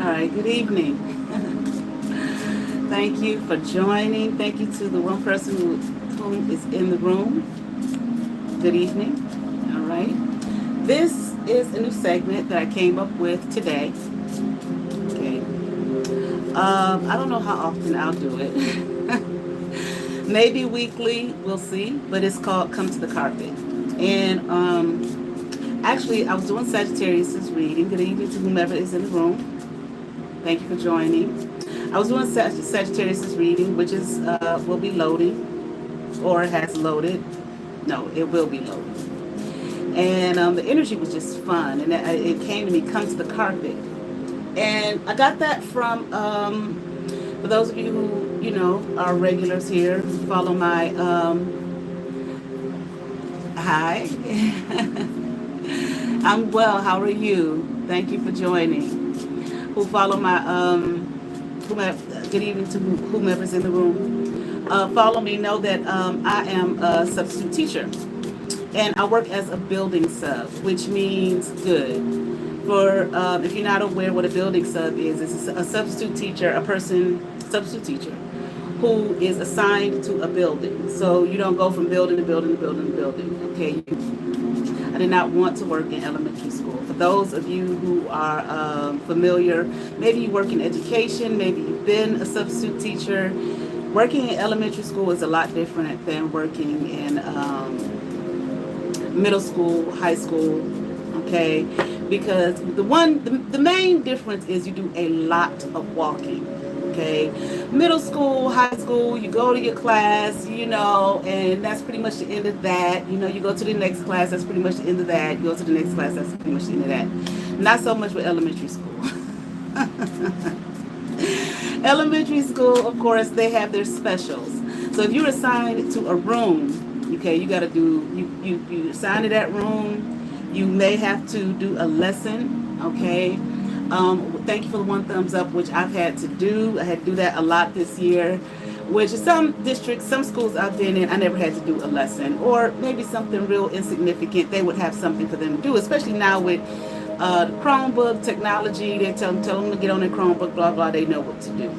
All right, good evening. Thank you for joining. Thank you to the one person who is in the room. Good evening. All right. This is a new segment that I came up with today. Okay. I don't know how often I'll do it. Maybe weekly, we'll see. But it's called Come to the Carpet. And actually, I was doing Sagittarius's reading. Good evening to whomever is in the room. Thank you for joining. I was doing Sagittarius's reading, which is will be loading, or has loaded. No, it will be loading. And the energy was just fun, and it came to me, come to the carpet. And I got that from, for those of you who, are regulars here, follow my, hi. I'm well, how are you? Thank you for joining. Who follow my, good evening to whomever's in the room. Follow me, know that I am a substitute teacher. And I work as a building sub, which means good. For if you're not aware what a building sub is, it's a substitute teacher, substitute teacher, who is assigned to a building. So you don't go from building to building to building to building. Okay. I did not want to work in elementary school. For those of you who are familiar, maybe you work in education, maybe you've been a substitute teacher. Working in elementary school is a lot different than working in middle school, high school, okay? Because the main difference is you do a lot of walking, okay? Middle school, high school, you go to your class, and that's pretty much the end of that. You go to the next class, that's pretty much the end of that. You go to the next class, that's pretty much the end of that. Not so much with elementary school. Elementary school, of course, they have their specials. So if you're assigned to a room, okay, you got to you assign to that room. You may have to do a lesson, okay. Thank you for the one thumbs up, which I've had to do. I had to do that a lot this year, which is some districts, some schools I've been in, I never had to do a lesson, or maybe something real insignificant. They would have something for them to do, especially now with the Chromebook technology. They tell them to get on their Chromebook, blah, blah, they know what to do.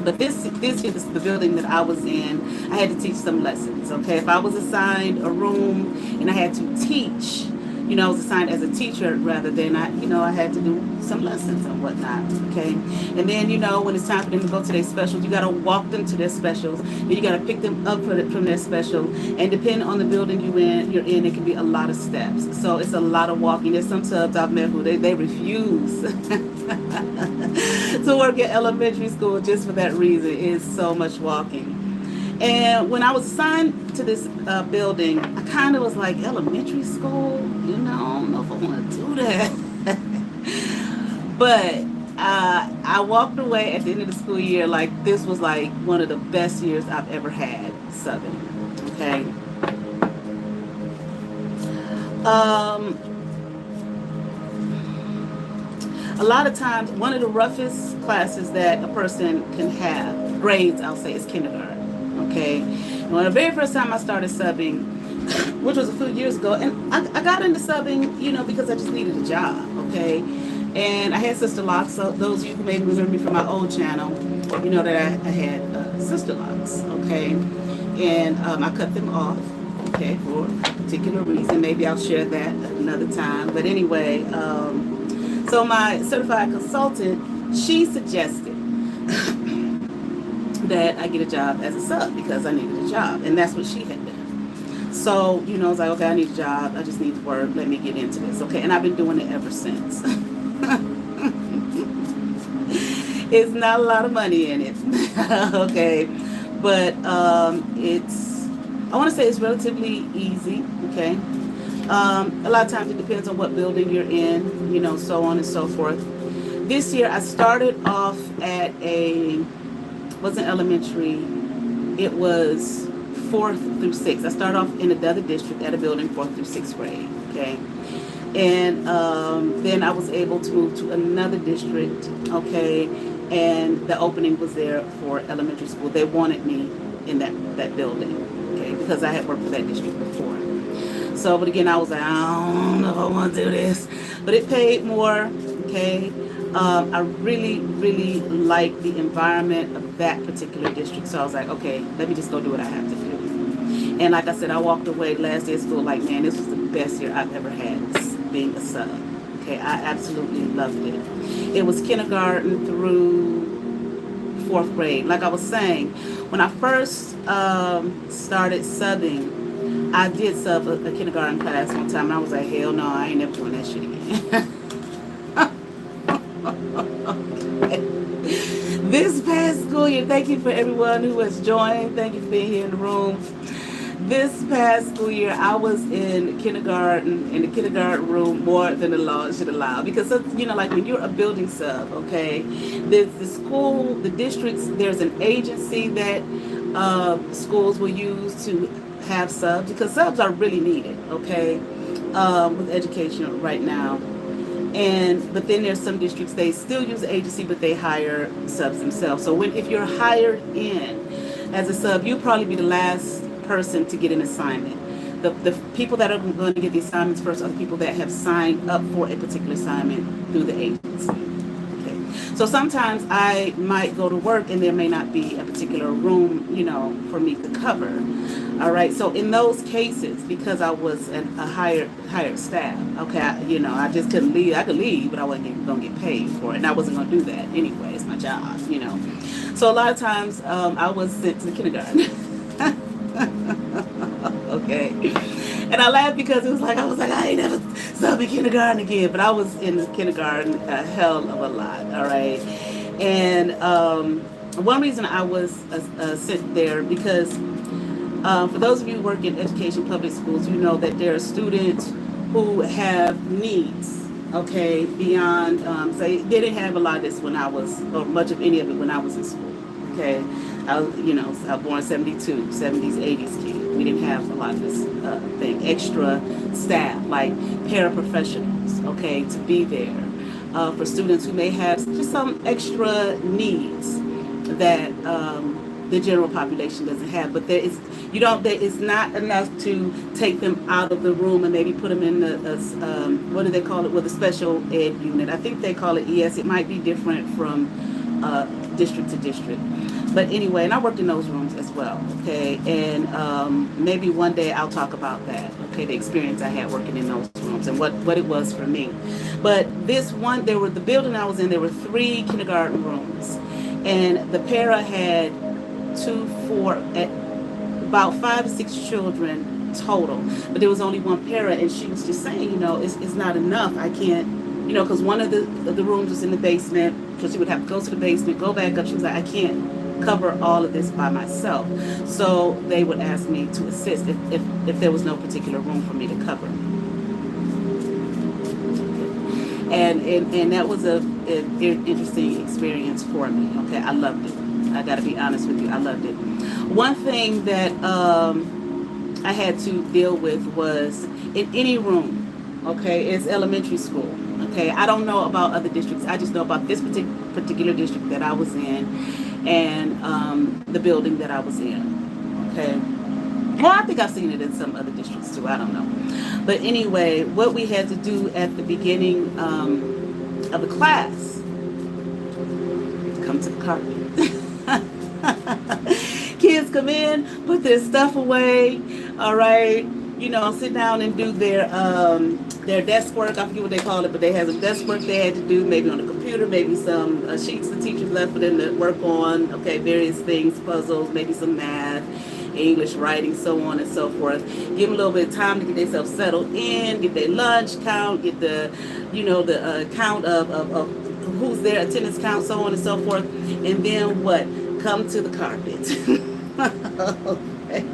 But this is the building that I was in. I had to teach some lessons, okay? If I was assigned a room and I had to teach, I was assigned as a teacher rather than I had to do some lessons and whatnot, okay? And then, when it's time for them to go to their specials, you got to walk them to their specials. And you got to pick them up from their special. And depending on the building you're in, it can be a lot of steps. So it's a lot of walking. There's some subs I've met who they refuse to work at elementary school just for that reason. It's so much walking. And when I was assigned to this building, I kind of was like, elementary school? I don't know if I want to do that. But I walked away at the end of the school year like this was like one of the best years I've ever had subbing, okay? A lot of times, one of the roughest classes that a person can have, grades I'll say, is kindergarten, okay? Well, the very first time I started subbing, which was a few years ago, and I got into subbing, because I just needed a job, okay? And I had sister locks, so those of you who maybe remember me from my old channel, that I had sister locks, okay? And I cut them off, okay, for a particular reason. Maybe I'll share that another time. But anyway, so my certified consultant, she suggested that I get a job as a sub because I needed a job, and that's what she had done. So, I was like, okay, I need a job. I just need to work. Let me get into this, okay? And I've been doing it ever since. It's not a lot of money in it, okay? But I want to say it's relatively easy, okay? A lot of times it depends on what building you're in, so on and so forth. This year I started off at wasn't elementary, it was 4th through 6th. I started off in another district at a building 4th through 6th grade, okay? And then I was able to move to another district, okay? And the opening was there for elementary school. They wanted me in that building, okay? Because I had worked for that district before. So, but again, I was like, I don't know if I want to do this. But it paid more Okay. I really, really like the environment of that particular district. So I was like, okay, let me just go do what I have to do. And like I said, I walked away last day of school like, man, this was the best year I've ever had being a sub. Okay, I absolutely loved it. It was kindergarten through fourth grade. Like I was saying, when I first started subbing, I did sub a kindergarten class one time, and I was like, hell no, I ain't never doing that shit again. This past school year, thank you for everyone who has joined. Thank you for being here in the room. This past school year, I was in kindergarten, in the kindergarten room more than the law should allow. Because, you know, like when you're a building sub, okay, the school, the districts, there's an agency that schools will use to have subs, because subs are really needed, okay, with education right now. But then there's some districts, they still use the agency, but they hire subs themselves. So if you're hired in as a sub, you'll probably be the last person to get an assignment. The people that are going to get the assignments first are the people that have signed up for a particular assignment through the agency. Okay. So sometimes I might go to work and there may not be a particular room, you know, for me to cover. All right. So in those cases, because I was a hired staff, okay, I just couldn't leave. I could leave, but I wasn't going to get paid for it, and I wasn't going to do that anyway. It's my job, you know. So a lot of times I was sent to the kindergarten. Okay. And I laughed because it was like, I ain't never subbed in kindergarten again. But I was in kindergarten a hell of a lot, all right? And one reason I was sent there, because for those of you who work in education, public schools, you know that there are students who have needs, okay, beyond, say, they didn't have a lot of this when I was, or much of any of it when I was in school, okay? I was born 72, 70s, 80s kid. We didn't have a lot of this thing. Extra staff, like paraprofessionals, okay, to be there for students who may have just some extra needs that the general population doesn't have. But there is not enough to take them out of the room and maybe put them in the, what do they call it, with a special ed unit. I think they call it ES. It might be different from district to district. But anyway, and I worked in those rooms as well, okay? And maybe one day I'll talk about that, okay? The experience I had working in those rooms and what it was for me. But the building I was in, there were 3 kindergarten rooms. And the para had about 5 to 6 children total. But there was only one para, and she was just saying, it's not enough. I can't, because one of the rooms was in the basement, because she would have to go to the basement, go back up. She was like, I can't cover all of this by myself. So they would ask me to assist if there was no particular room for me to cover. And that was an interesting experience for me. Okay, I loved it. I got to be honest with you, I loved it. One thing that I had to deal with was in any room, okay, it's elementary school. Okay, I don't know about other districts. I just know about this particular district that I was in, and the building that I was in. Okay. Well, I think I've seen it in some other districts too. I don't know. But anyway, what we had to do at the beginning of the class, come to the carpet. Kids come in, put their stuff away, all right, sit down and do their desk work. I forget what they call it, but they had a desk work they had to do, maybe on the computer, maybe some sheets the teachers left for them to work on, okay, various things, puzzles, maybe some math, English, writing, so on and so forth. Give them a little bit of time to get themselves settled in, get their lunch count, get the count of who's there, attendance count, so on and so forth. And then what? Come to the carpet. Okay.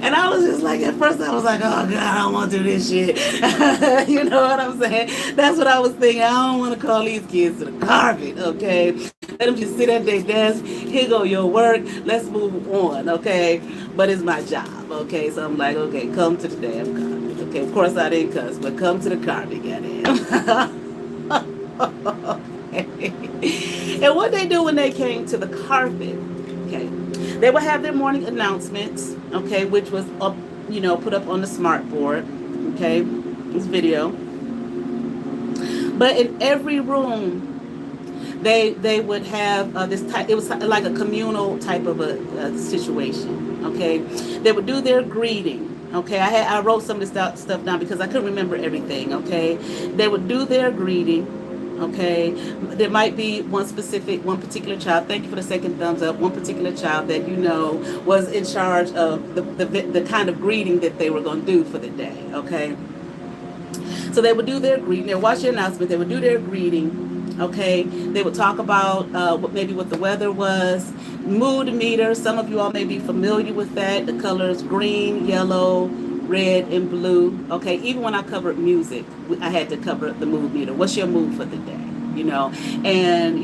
And I was just like, at first I was like, oh God, I don't want to do this shit. You know what I'm saying? That's what I was thinking. I don't want to call these kids to the carpet, okay? Let them just sit at their desk. Here go your work. Let's move on, okay? But it's my job, okay? So I'm like, okay, come to the damn carpet. Okay, of course I didn't cuss, but come to the carpet, goddamn. And what they do when they came to the carpet, okay, they would have their morning announcements, okay, which was up, put up on the smart board, okay, this video. But in every room, they would have this type. It was like a communal type of a situation. Okay, they would do their greeting. Okay, I wrote some of this stuff down because I couldn't remember everything. Okay, they would do their greeting. Okay, there might be one particular child. Thank you for the second thumbs up. One particular child that you know was in charge of the kind of greeting that they were going to do for the day. Okay, so they would do their greeting. They would watch the announcement. They would do their greeting. Okay, they would talk about what the weather was. Mood meter. Some of you all may be familiar with that. The colors green, yellow, red, and blue. Okay, even when I covered music, I had to cover the mood meter. What's your mood for the day? You know, and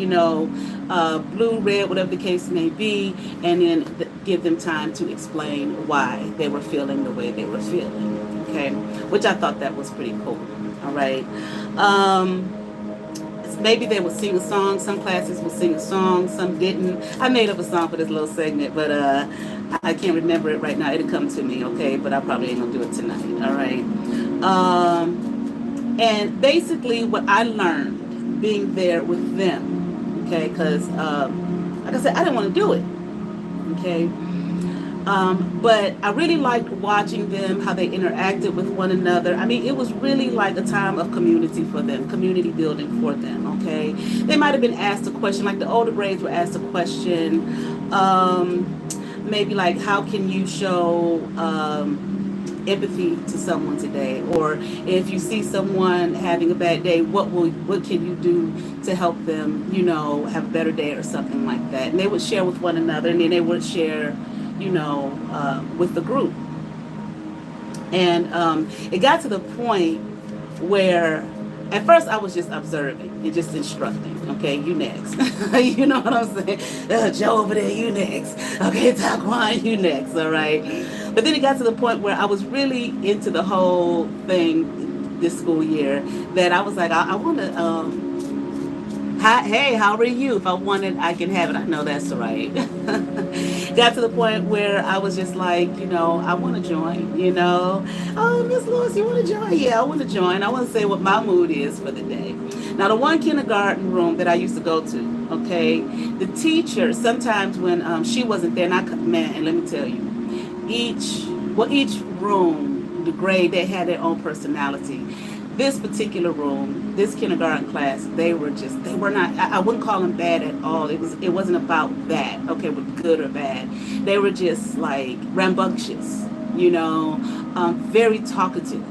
blue, red, whatever the case may be, and then give them time to explain why they were feeling the way they were feeling. Okay, which I thought that was pretty cool. All right. Maybe they would sing a song. Some classes would sing a song. Some didn't. I made up a song for this little segment, but I can't remember it right now. It'll come to me, okay? But I probably ain't gonna do it tonight. All right. And basically, what I learned being there with them, okay? Because, like I said, I didn't want to do it, okay? But I really liked watching them, how they interacted with one another. I mean, it was really like a time of community for them, community building for them, okay? They might have been asked a question, like the older grades were asked a question, maybe like, how can you show empathy to someone today? Or if you see someone having a bad day, what can you do to help them, have a better day or something like that? And they would share with one another, and then they would share with the group. And it got to the point where at first I was just observing and just instructing. Okay, you next. You know what I'm saying? Joe over there, you next. Okay, Taquan, you next. All right. But then it got to the point where I was really into the whole thing this school year that I was like, I want to hey, how are you? If I want it, I can have it. I know that's right. Got to the point where I was just like, I want to join, Oh, Miss Lewis, you want to join? Yeah, I want to join. I want to say what my mood is for the day. Now, the one kindergarten room that I used to go to, okay, the teacher, sometimes when she wasn't there, and let me tell you, each room, the grade, they had their own personality. This particular room, this kindergarten class, they were not, I wouldn't call them bad at all. It wasn't about that, okay, with good or bad. They were just like rambunctious, very talkative.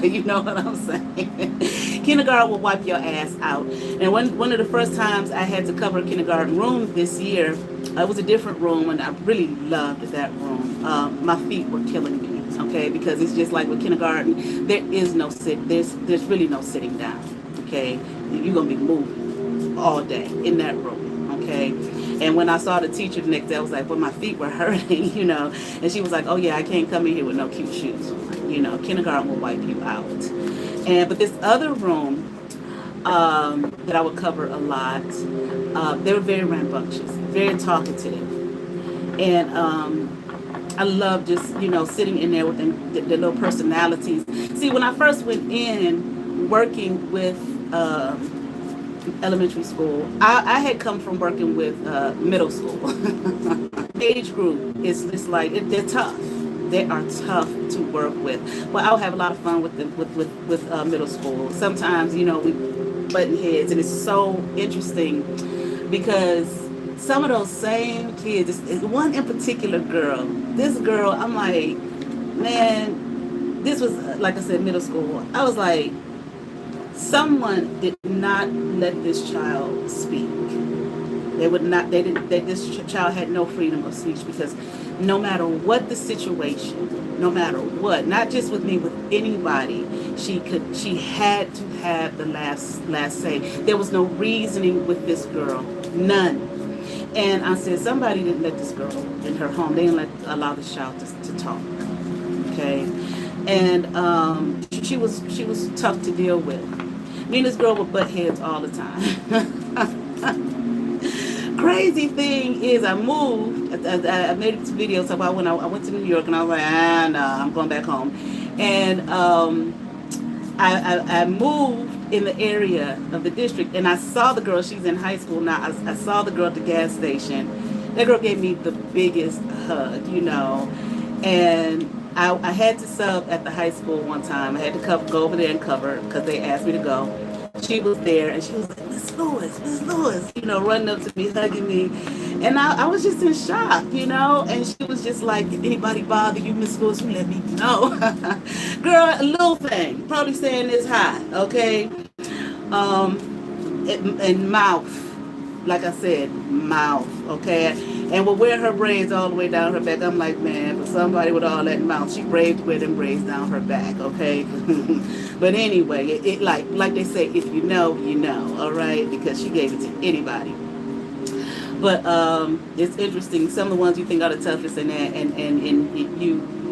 You know what I'm saying? Kindergarten will wipe your ass out. And one of the first times I had to cover a kindergarten room this year, it was a different room, and I really loved that room. My feet were killing me. Okay, because it's just like with kindergarten, there is no there's really no sitting down. Okay, you're gonna be moving all day in that room. Okay, and when I saw the teacher the next day, I was like, well, my feet were hurting, and she was like, oh yeah, I can't come in here with no cute shoes. Kindergarten will wipe you out. But this other room that I would cover a lot, they were very rambunctious, very talkative, and I love just, sitting in there with them, the little personalities. See, when I first went in working with elementary school, I had come from working with middle school. Age group is like, they're tough. They are tough to work with. Well, I'll have a lot of fun with them, with middle school. Sometimes, we button heads, and it's so interesting because some of those same kids, one in particular girl, this girl, I'm like, man, this was, like I said, middle school. I was like, someone did not let this child speak. This child had no freedom of speech, because no matter what the situation, no matter what, not just with me, with anybody, she had to have the last say. There was no reasoning with this girl, none. And I said, somebody didn't let this girl in her home. They didn't allow this child to talk. Okay, and she was tough to deal with. Me and this girl would butt heads all the time. Crazy thing is, I moved. I made this video about when I went to New York, and I was like, no, I'm going back home. And I moved in the area of the district, and I saw the girl. She's in high school now. I saw the girl at the gas station. That girl gave me the biggest hug, you know, and I had to sub at the high school one time. I had to go over there and cover because they asked me to go. She was there, and she was like, Miss Lewis, you know, running up to me, hugging me. And I was just in shock, you know, and she was just like, if anybody bother you, Miss Lewis, you let me know. Girl, a little thing, probably saying this high, okay? And mouth, like I said, mouth, okay? And would wear her braids all the way down her back. I'm like, man, for somebody with all that mouth, she braved to wear them braids down her back, okay? But anyway, it like they say, if you know, you know, all right? Because she gave it to anybody. But it's interesting. Some of the ones you think are the toughest and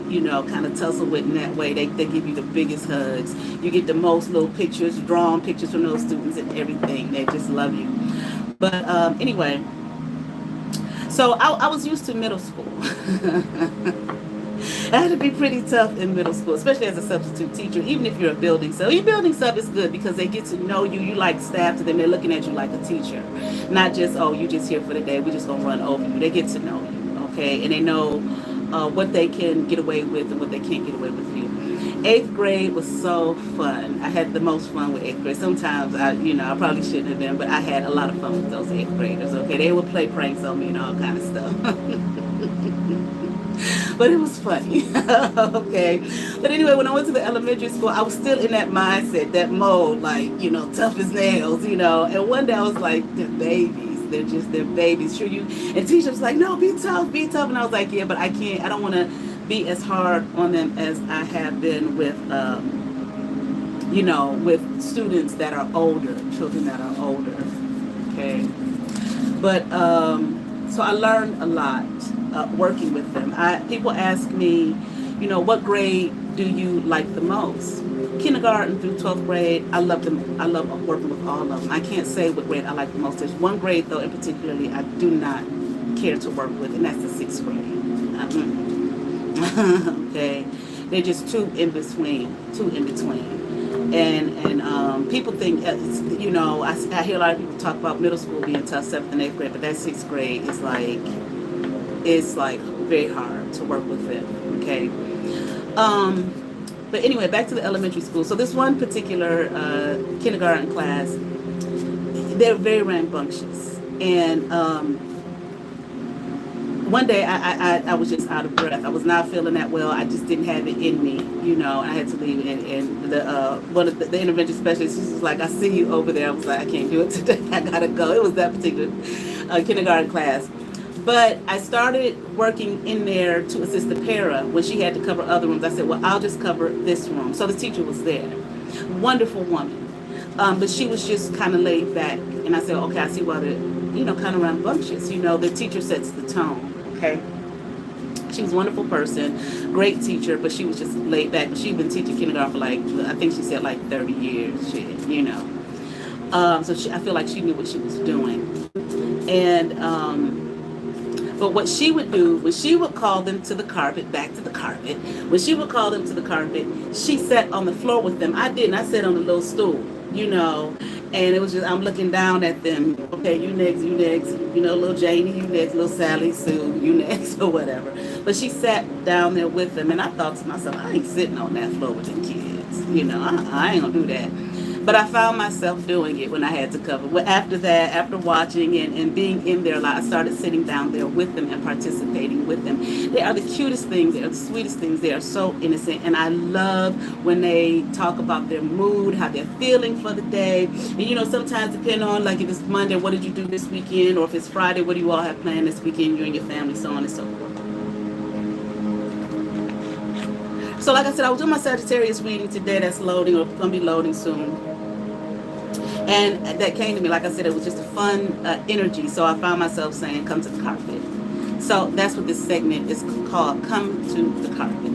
you know, kind of tussle with in that way. They give you the biggest hugs. You get the most little pictures, drawn pictures from those students and everything. They just love you. But anyway, so I was used to middle school. I had to be pretty tough in middle school, especially as a substitute teacher, even if you're a building sub. Your building sub is good because they get to know you. You like staff to them. They're looking at you like a teacher. Not just, oh, you just here for the day. We're just going to run over you. They get to know you, okay? And they know what they can get away with and what they can't get away with you. 8th grade was so fun. I had the most fun with 8th grade. Sometimes, I probably shouldn't have been, but I had a lot of fun with those 8th graders, okay? They would play pranks on me and all kind of stuff. But it was funny, okay? But anyway, when I went to the elementary school, I was still in that mindset, that mode, like, you know, tough as nails, you know? And one day I was like, they're babies. They're babies. Sure, you, and teacher was like, no, be tough. And I was like, yeah, but I can't, I don't want to be as hard on them as I have been with, you know, with students that are older, children that are older, okay? But, so I learned a lot working with them. People ask me, you know, what grade do you like the most? Kindergarten through 12th grade, I love them. I love working with all of them. I can't say what grade I like the most. There's one grade, though, in particularly I do not care to work with, and that's the 6th grade. Okay, they're just two in between. And people think, you know, I hear a lot of people talk about middle school being tough, 7th and 8th grade, but that 6th grade is like very hard to work with them, okay? But anyway, back to the elementary school. So this one particular kindergarten class, they're very rambunctious. And one day I was just out of breath. I was not feeling that well. I just didn't have it in me, you know. I had to leave. And the one of the intervention specialist, she was like, I see you over there. I was like, I can't do it today. I gotta go. It was that particular kindergarten class. But I started working in there to assist the para when she had to cover other rooms. I said, well, I'll just cover this room. So the teacher was there. Wonderful woman. But she was just kind of laid back. And I said, okay, I see why they're, you know, kind of rambunctious. You know, the teacher sets the tone, okay? She was a wonderful person, great teacher, but she was just laid back. She'd been teaching kindergarten for I think she said 30 years, you know. So I feel like she knew what she was doing. And, but what she would do was she would call them to the carpet, back to the carpet. When she would call them to the carpet, she sat on the floor with them. I didn't. I sat on a little stool, you know, and it was just, I'm looking down at them. Okay, you next, you know, little Janie, you next, little Sally, Sue, you next, or whatever. But she sat down there with them, and I thought to myself, I ain't sitting on that floor with them kids. You know, I ain't gonna do that. But I found myself doing it when I had to cover. Well, after that, after watching and being in there a lot, I started sitting down there with them and participating with them. They are the cutest things. They are the sweetest things. They are so innocent. And I love when they talk about their mood, how they're feeling for the day. And, you know, sometimes depending on, like, if it's Monday, what did you do this weekend? Or if it's Friday, what do you all have planned this weekend, you and your family, so on and so forth. So like I said, I was doing my Sagittarius reading today. That's loading, or going to be loading soon. And that came to me, like I said, it was just a fun energy. So I found myself saying, come to the carpet. So that's what this segment is called, come to the carpet.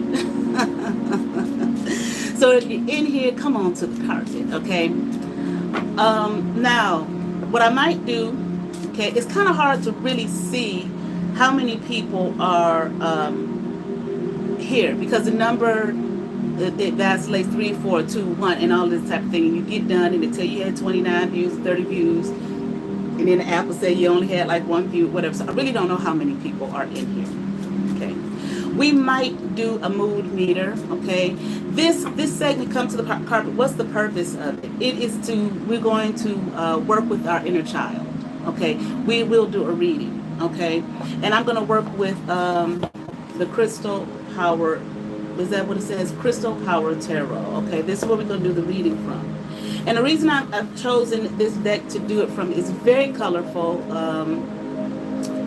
So if you're in here, come on to the carpet, okay? Now, what I might do, okay, it's kind of hard to really see how many people are here because the it vacillates 3, 4, 2, 1, and all this type of thing. And you get done, and it tell you had 29 views, 30 views, and then the app will say you only had like 1 view, whatever. So I really don't know how many people are in here. Okay, we might do a mood meter. Okay, this segment comes to the carpet. What's the purpose of it? It is we're going to work with our inner child. Okay, we will do a reading. Okay, and I'm going to work with the Crystal Howard. Is that what it says? Crystal Howard Tarot. Okay, this is where we're going to do the reading from. And the reason I've chosen this deck to do it from is very colorful.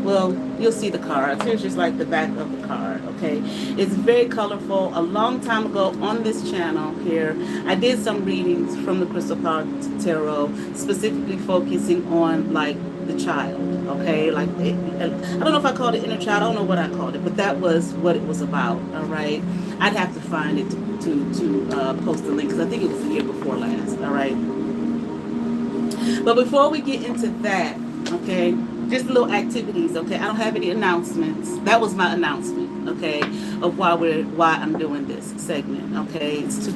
Well, you'll see the cards. Here's just like the back of the card. Okay, it's very colorful. A long time ago on this channel here, I did some readings from the Crystal Howard Tarot, specifically focusing on like the child. Okay, like I don't know if I called it inner child. I don't know what I called it, but that was what it was about. All right, I'd have to find it to post the link because I think it was the year before last. All right, but before we get into that, okay, just little activities. Okay, I don't have any announcements. That was my announcement. Okay, of why I'm doing this segment. Okay, it's to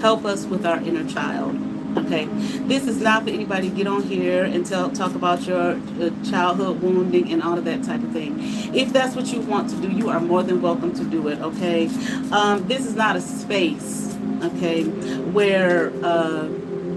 help us with our inner child. Okay, this is not for anybody to get on here and talk about your childhood wounding and all of that type of thing. If that's what you want to do, you are more than welcome to do it. Okay, this is not a space, okay, where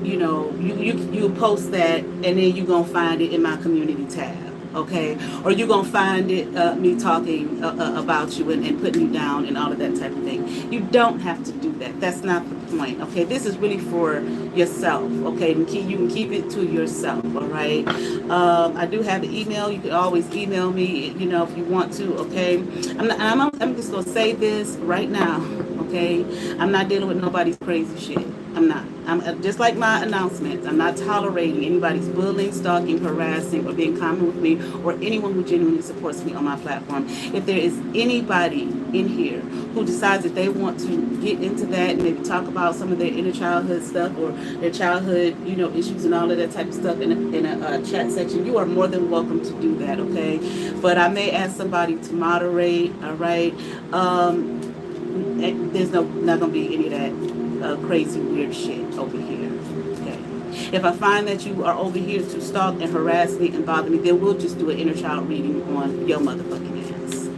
you know you post that and then you're gonna find it in my community tab. Okay, or you're gonna find it me talking about you and putting you down and all of that type of thing. You don't have to do that. That's not the point. Okay, this is really for yourself. Okay, and you can keep it to yourself. All right. I do have an email. You can always email me. You know, if you want to. Okay. I'm just gonna say this right now. Okay, I'm not dealing with nobody's crazy shit. I'm not. I'm just like my announcements. I'm not tolerating anybody's bullying, stalking, harassing, or being common with me, or anyone who genuinely supports me on my platform. If there is anybody in here who decides that they want to get into that and maybe talk about some of their inner childhood stuff or their childhood, you know, issues and all of that type of stuff in a chat section, you are more than welcome to do that. Okay, but I may ask somebody to moderate. All right. There's not gonna be any of that crazy weird shit over here. Okay, if I find that you are over here to stalk and harass me and bother me, then we'll just do an inner child reading on your motherfucking ass.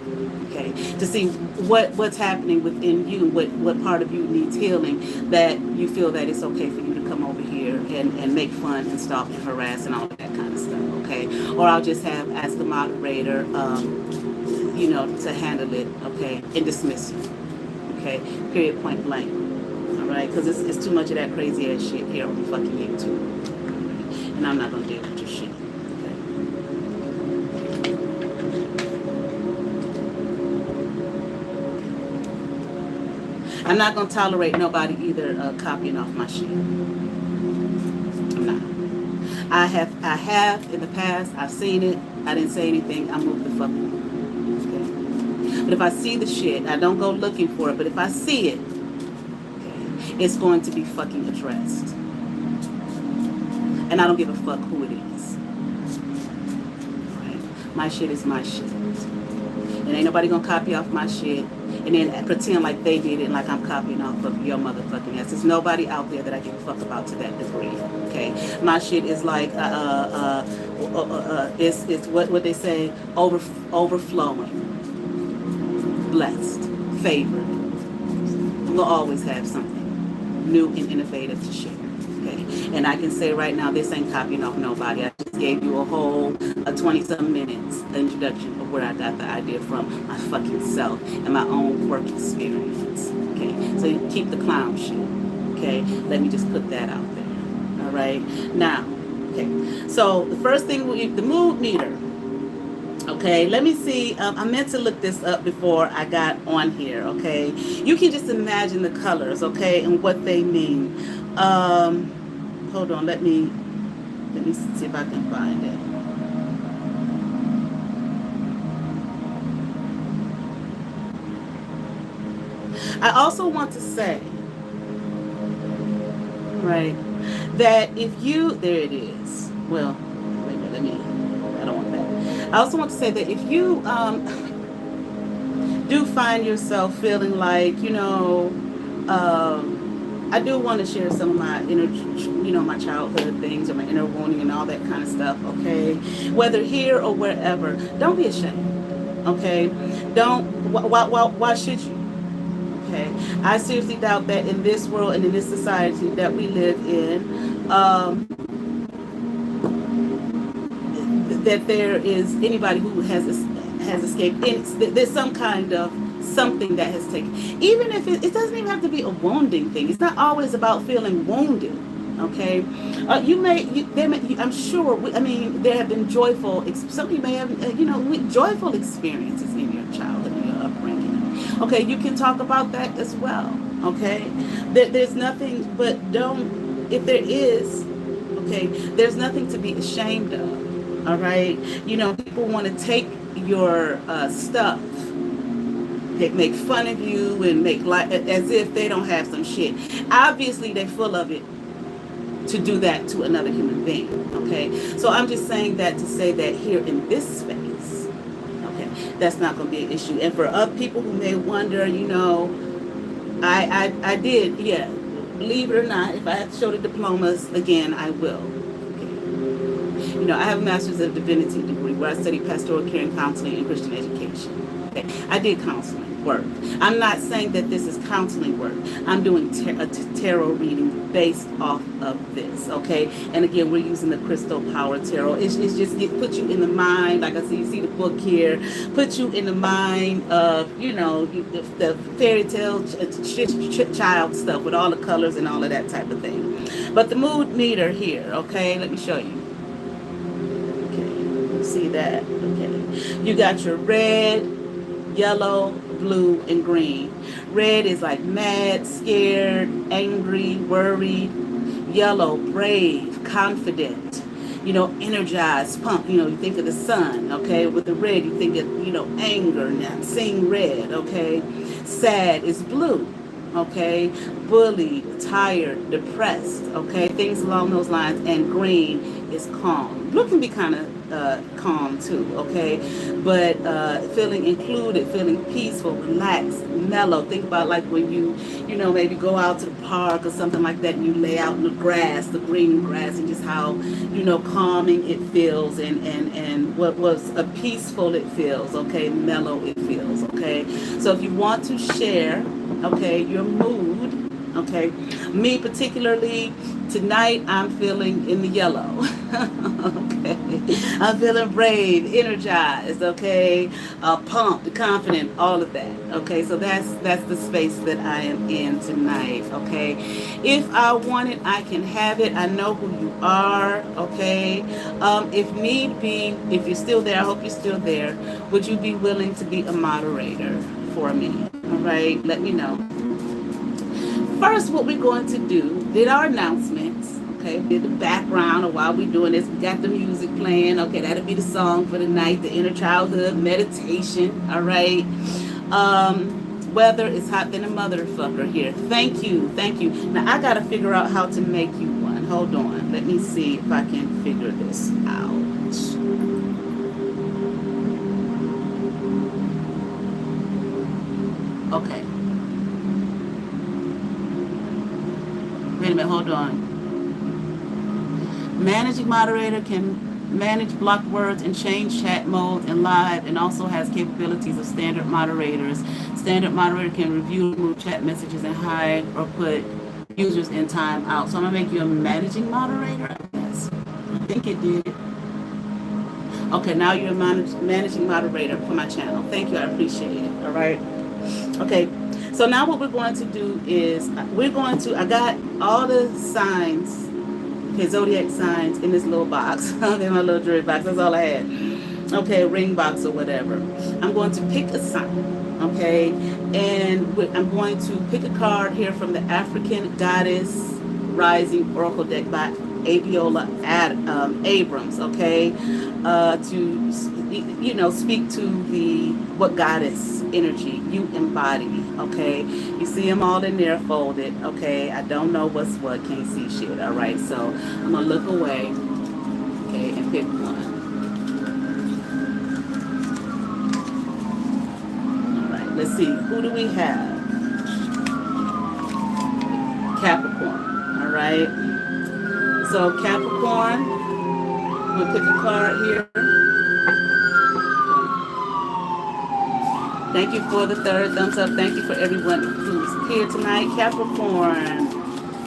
Okay, to see what's happening within you, what part of you needs healing, that you feel that it's okay for you to come over here and make fun and stalk and harass and all of that kind of stuff. Okay, or I'll just ask the moderator you know, to handle it. Okay, and dismiss you. Okay, period, point blank. All right, because it's too much of that crazy ass shit here on the fucking YouTube. Okay? And I'm not gonna deal with your shit. Okay? I'm not gonna tolerate nobody either copying off my shit. I'm not. I have in the past. I've seen it. I didn't say anything. I moved the fuck on. But if I see the shit, I don't go looking for it, but if I see it, okay, it's going to be fucking addressed. And I don't give a fuck who it is. Right? My shit is my shit. And ain't nobody gonna copy off my shit and then pretend like they did it and like I'm copying off of your motherfucking ass. There's nobody out there that I give a fuck about to that degree. Okay? My shit is like it's what they say, overflowing. Blessed, favored. I'm gonna always have something new and innovative to share. Okay, and I can say right now, this ain't copying off nobody. I just gave you a whole 20-some minutes introduction of where I got the idea from, my fucking self and my own work experience. Okay, so you keep the clown shit. Okay, let me just put that out there. All right, now, okay. So the first thing the mood meter. Okay, let me see. I meant to look this up before I got on here. Okay, you can just imagine the colors, okay, and what they mean. Hold on, let me see if I can find it. I also want to say, right, that if you, there it is. Well, wait a minute, I don't want that. I also want to say that if you do find yourself feeling like, you know, I do want to share some of my inner, my childhood things or my inner wounding and all that kind of stuff, okay? Whether here or wherever, don't be ashamed, okay? Don't, why should you? Okay, I seriously doubt that in this world and in this society that we live in, that there is anybody who has escaped. There's some kind of something that has taken. Even if it doesn't even have to be a wounding thing. It's not always about feeling wounded. Okay, I'm sure. There have been joyful. Some of you may have, joyful experiences in your childhood, in your upbringing. Okay, you can talk about that as well. Okay, there's nothing, but don't. If there is, okay, there's nothing to be ashamed of. All right, people want to take your stuff. They make fun of you and make like as if they don't have some shit. Obviously, they're full of it to do that to another human being. Okay, so I'm just saying that to say that here in this space, okay, that's not going to be an issue. And for other people who may wonder, I did, yeah, believe it or not, if I have to show the diplomas again, I will. I have a master's of divinity degree where I studied pastoral care and counseling and Christian education. Okay. I did counseling work. I'm not saying that this is counseling work. I'm doing a tarot reading based off of this, okay? And again, we're using the crystal power tarot. It's just put you in the mind, like I see, you see the book here, put you in the mind of, the fairy tale child stuff with all the colors and all of that type of thing. But the mood meter here, okay? Let me show you. See that? Okay. You got your red, yellow, blue, and green. Red is like mad, scared, angry, worried. Yellow, brave, confident, energized, pumped. You think of the sun, okay? With the red, you think of, anger. Now, seeing red, okay? Sad is blue, okay? Bullied, tired, depressed, okay? Things along those lines. And green is calm. Blue can be kind of calm too, okay? But feeling included, feeling peaceful, relaxed, mellow. Think about like when you maybe go out to the park or something like that and you lay out in the grass, the green grass, and just how, calming it feels and what was a peaceful it feels, okay? Mellow it feels, okay? So if you want to share, okay, your mood, okay? Me particularly, tonight I'm feeling in the yellow, okay? I'm feeling brave, energized, okay? Pumped, confident, all of that, okay? So that's the space that I am in tonight, okay? If I want it, I can have it. I know who you are, okay? If need be, if you're still there, I hope you're still there, would you be willing to be a moderator for me, all right? Let me know. First, what we're going to do, did our announcements, okay, did the background of while we're doing this, we got the music playing, okay, that'll be the song for the night, the inner childhood meditation, all right. Weather is hot than a motherfucker here. Thank you. Now, I got to figure out how to make you one. Hold on. Let me see if I can figure this out. Okay. Wait a minute, hold on. Managing moderator can manage blocked words and change chat mode and live, and also has capabilities of standard moderators. Standard moderator can review and remove chat messages and hide or put users in time out. So I'm gonna make you a managing moderator, I guess. I think it did. Okay, now you're a managing moderator for my channel. Thank you, I appreciate it, all right? Okay. So now what we're going to do is I got all the signs, okay, zodiac signs in this little box, okay, my little jewelry box, that's all I had. Okay, ring box or whatever. I'm going to pick a sign, okay, and I'm going to pick a card here from the African Goddess Rising Oracle deck by Abiola Abrams, okay, to speak to what goddess energy you embody, okay. You see them all in there folded, okay. I don't know what's what, can't see shit, all right. So I'm gonna look away, okay, and pick one. All right, let's see, who do we have? So Capricorn, I'm going to pick a card here. Thank you for the third thumbs up. Thank you for everyone who's here tonight. Capricorn.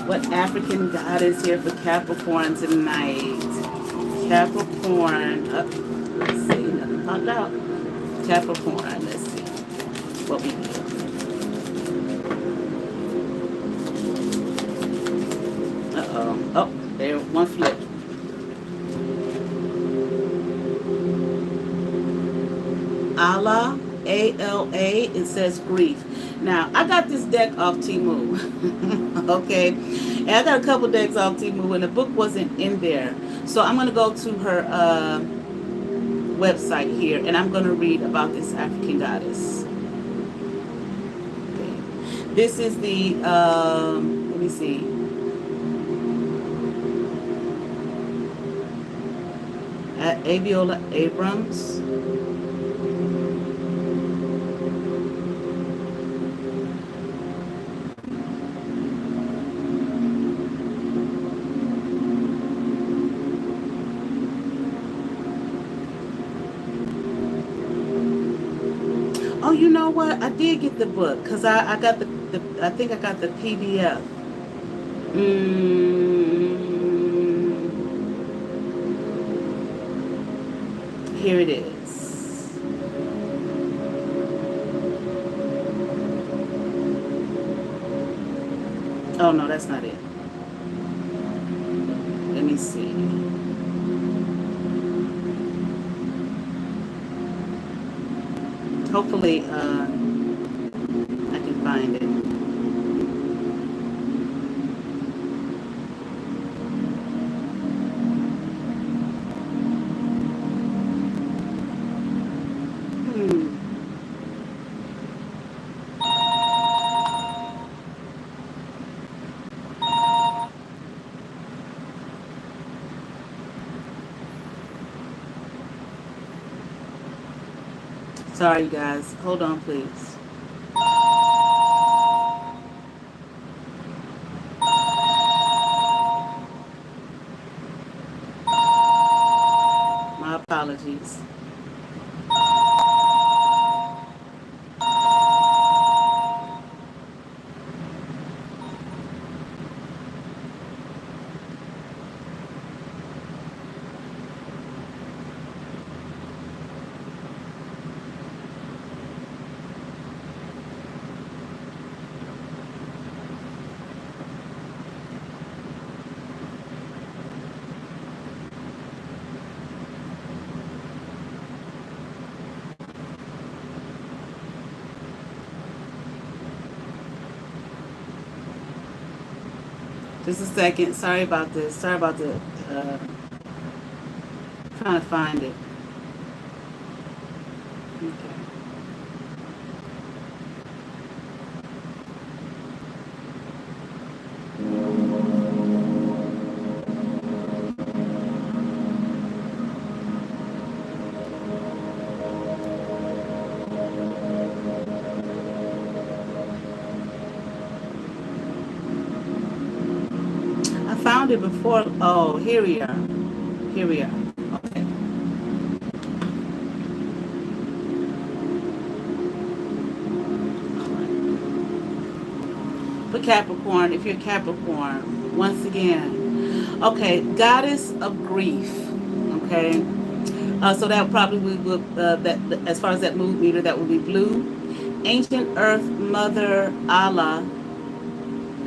What African god is here for Capricorn tonight? Capricorn. Let's see. Nothing popped out. Capricorn. Let's see what we get. Uh-oh. Oh, there. One flip. Allah. A-L-A, it says grief. Now, I got this deck off Temu, okay? And I got a couple decks off Temu, and the book wasn't in there. So I'm going to go to her website here, and I'm going to read about this African goddess. Okay. This is the, let me see. Aviola Abrams. Oh, you know what? I did get the book because I got the I think I got the PDF. Here it is. Oh no, that's not it. Let me see. Hopefully, I can find it. Sorry, you guys. Hold on, please. My apologies. Just a second. Sorry about this. Sorry about the trying to find it. Okay. Found it before. Oh, here we are. Here we are. Okay. For Capricorn, if you're Capricorn, once again, okay, goddess of grief. Okay, so that probably would that as far as that mood meter, that would be blue. Ancient Earth Mother Allah.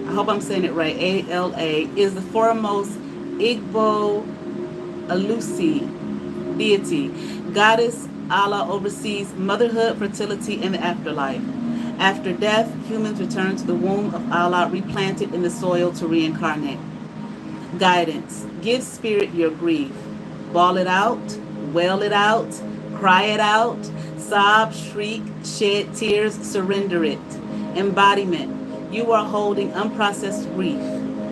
I hope I'm saying it right, A-L-A, is the foremost Igbo Alusi deity. Goddess Allah oversees motherhood, fertility, and the afterlife. After death, humans return to the womb of Allah, replanted in the soil to reincarnate. Guidance. Give spirit your grief. Bawl it out, wail it out, cry it out, sob, shriek, shed tears, surrender it. Embodiment. You are holding unprocessed grief,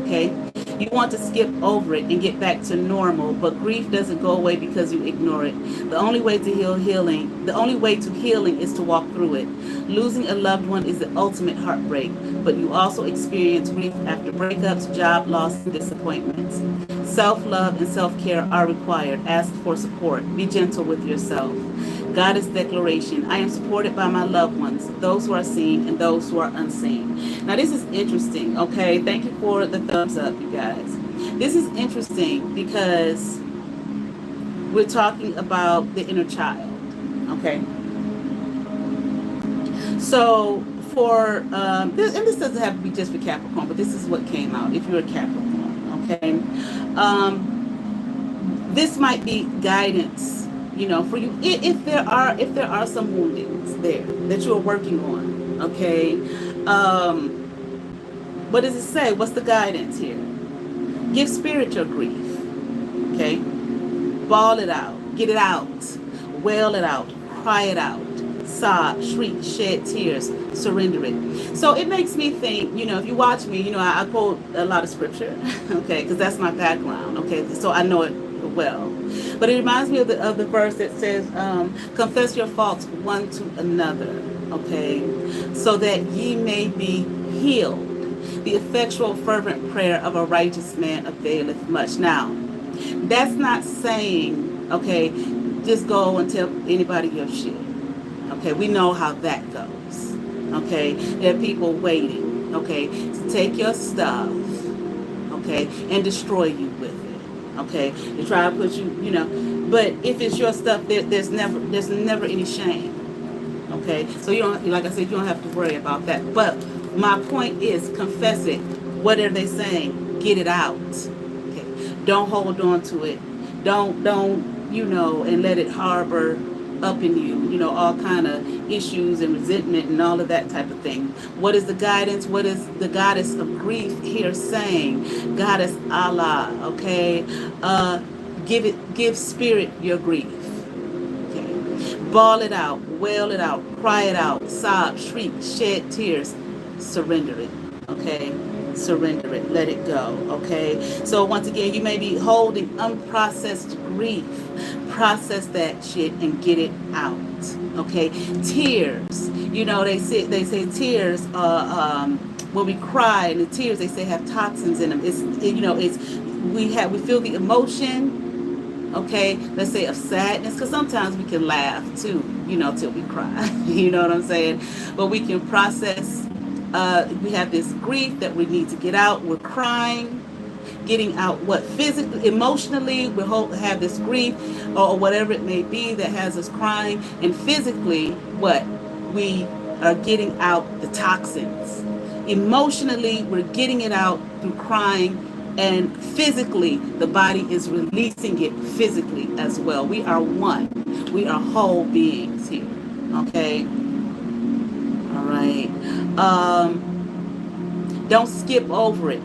okay? You want to skip over it and get back to normal, but grief doesn't go away because you ignore it. The only way to healing is to walk through it. Losing a loved one is the ultimate heartbreak, but you also experience grief after breakups, job loss, and disappointments. Self-love and self-care are required. Ask for support. Be gentle with yourself. Goddess declaration. I am supported by my loved ones, those who are seen and those who are unseen. Now this is interesting, okay? Thank you for the thumbs up, you guys. This is interesting because we're talking about the inner child, okay? So for, this, and this doesn't have to be just for Capricorn, but this is what came out if you're a Capricorn, okay? This might be guidance, you know, for you, if there are some woundings there that you are working on, okay? What does it say? What's the guidance here? Give spirit your grief, okay? Bawl it out, get it out, wail it out, cry it out, sob, shriek, shed tears, surrender it. So it makes me think, you know, if you watch me, you know, I quote a lot of scripture, okay, because that's my background, okay, so I know it well. But it reminds me of the verse that says, confess your faults one to another, okay, so that ye may be healed. The effectual fervent prayer of a righteous man availeth much. Now, that's not saying, okay, just go and tell anybody your shit. Okay, we know how that goes. Okay, there are people waiting, okay, to take your stuff, okay, and destroy you with it. Okay, they try to put you, you know, but if it's your stuff, there's never any shame. Okay, so you don't, like I said, you don't have to worry about that. But my point is, confess it. What are they saying? Get it out. Okay, don't hold on to it. Don't you know, and let it harbor up in you, you know, all kind of issues and resentment and all of that type of thing. What is the guidance? What is the goddess of grief here saying? Goddess Allah, okay? Give spirit your grief. Okay. Bawl it out, wail it out, cry it out, sob, shriek, shed tears, surrender it, okay? Surrender it, let it go, okay? So once again, you may be holding unprocessed grief. Process that shit and get it out, okay? Tears, you know, they say tears, when we cry, and the tears, they say, have toxins in them. It's, you know, it's, we feel the emotion, okay, let's say of sadness, because sometimes we can laugh too, you know, till we cry, you know what I'm saying? But we can process, we have this grief that we need to get out. We're crying, getting out what physically, emotionally, we have this grief or whatever it may be that has us crying, and physically, what we are getting out the toxins. Emotionally, we're getting it out through crying, and physically, the body is releasing it physically as well. We are one. We are whole beings here. Okay. All right. Don't skip over it.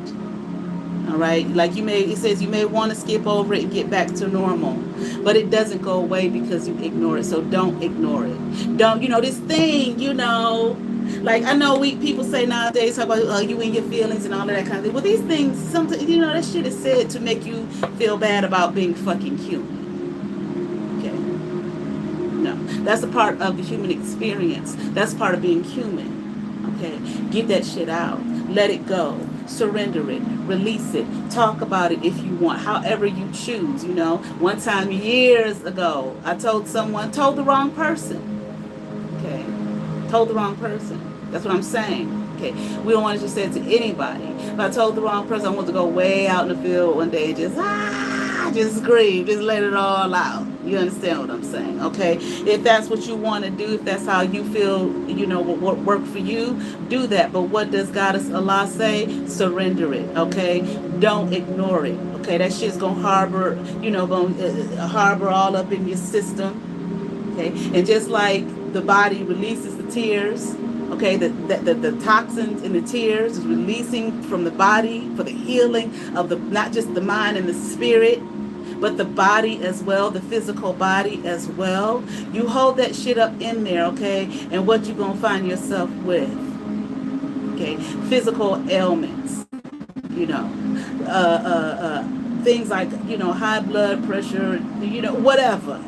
All right, like it says you may want to skip over it and get back to normal, but it doesn't go away because you ignore it. So don't ignore it. Don't, you know, this thing, you know, like I know people say nowadays, talk about you and your feelings and all of that kind of thing. Well, these things, sometimes, you know, that shit is said to make you feel bad about being fucking human. Okay, no, that's a part of the human experience. That's part of being human. Okay, get that shit out. Let it go. Surrender it, release it, talk about it if you want, however you choose, you know. One time years ago, I told the wrong person, okay, told the wrong person, that's what I'm saying, okay. We don't want to just say it to anybody, but I told the wrong person. I wanted to go way out in the field one day and just scream, just let it all out. You understand what I'm saying, okay? If that's what you want to do, if that's how you feel, you know, what work for you, do that. But what does Goddess Allah say? Surrender it, okay? Don't ignore it, okay? That shit's gonna harbor, you know, harbor all up in your system, okay? And just like the body releases the tears, okay, the toxins in the tears is releasing from the body for the healing of not just the mind and the spirit, but the body as well, the physical body as well. You hold that shit up in there, okay? And what you gonna find yourself with, okay? Physical ailments, you know. things like, high blood pressure, whatever.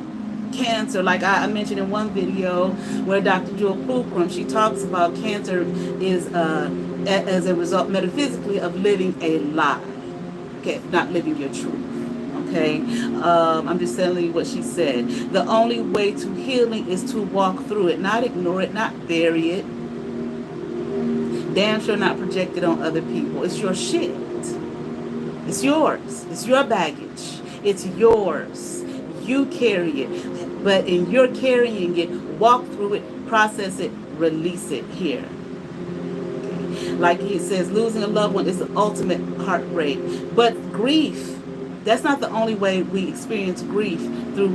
Cancer, like I mentioned in one video where Dr. Jewel Pookrum, she talks about cancer is as a result metaphysically of living a lie, okay, not living your truth. Okay, I'm just telling you what she said. The only way to healing is to walk through it, not ignore it, not bury it. Damn sure not project it on other people. It's your shit. It's yours. It's your baggage. It's yours. You carry it. But in your carrying it, walk through it, process it, release it here. Like he says, losing a loved one is the ultimate heartbreak. But grief, that's not the only way we experience grief through,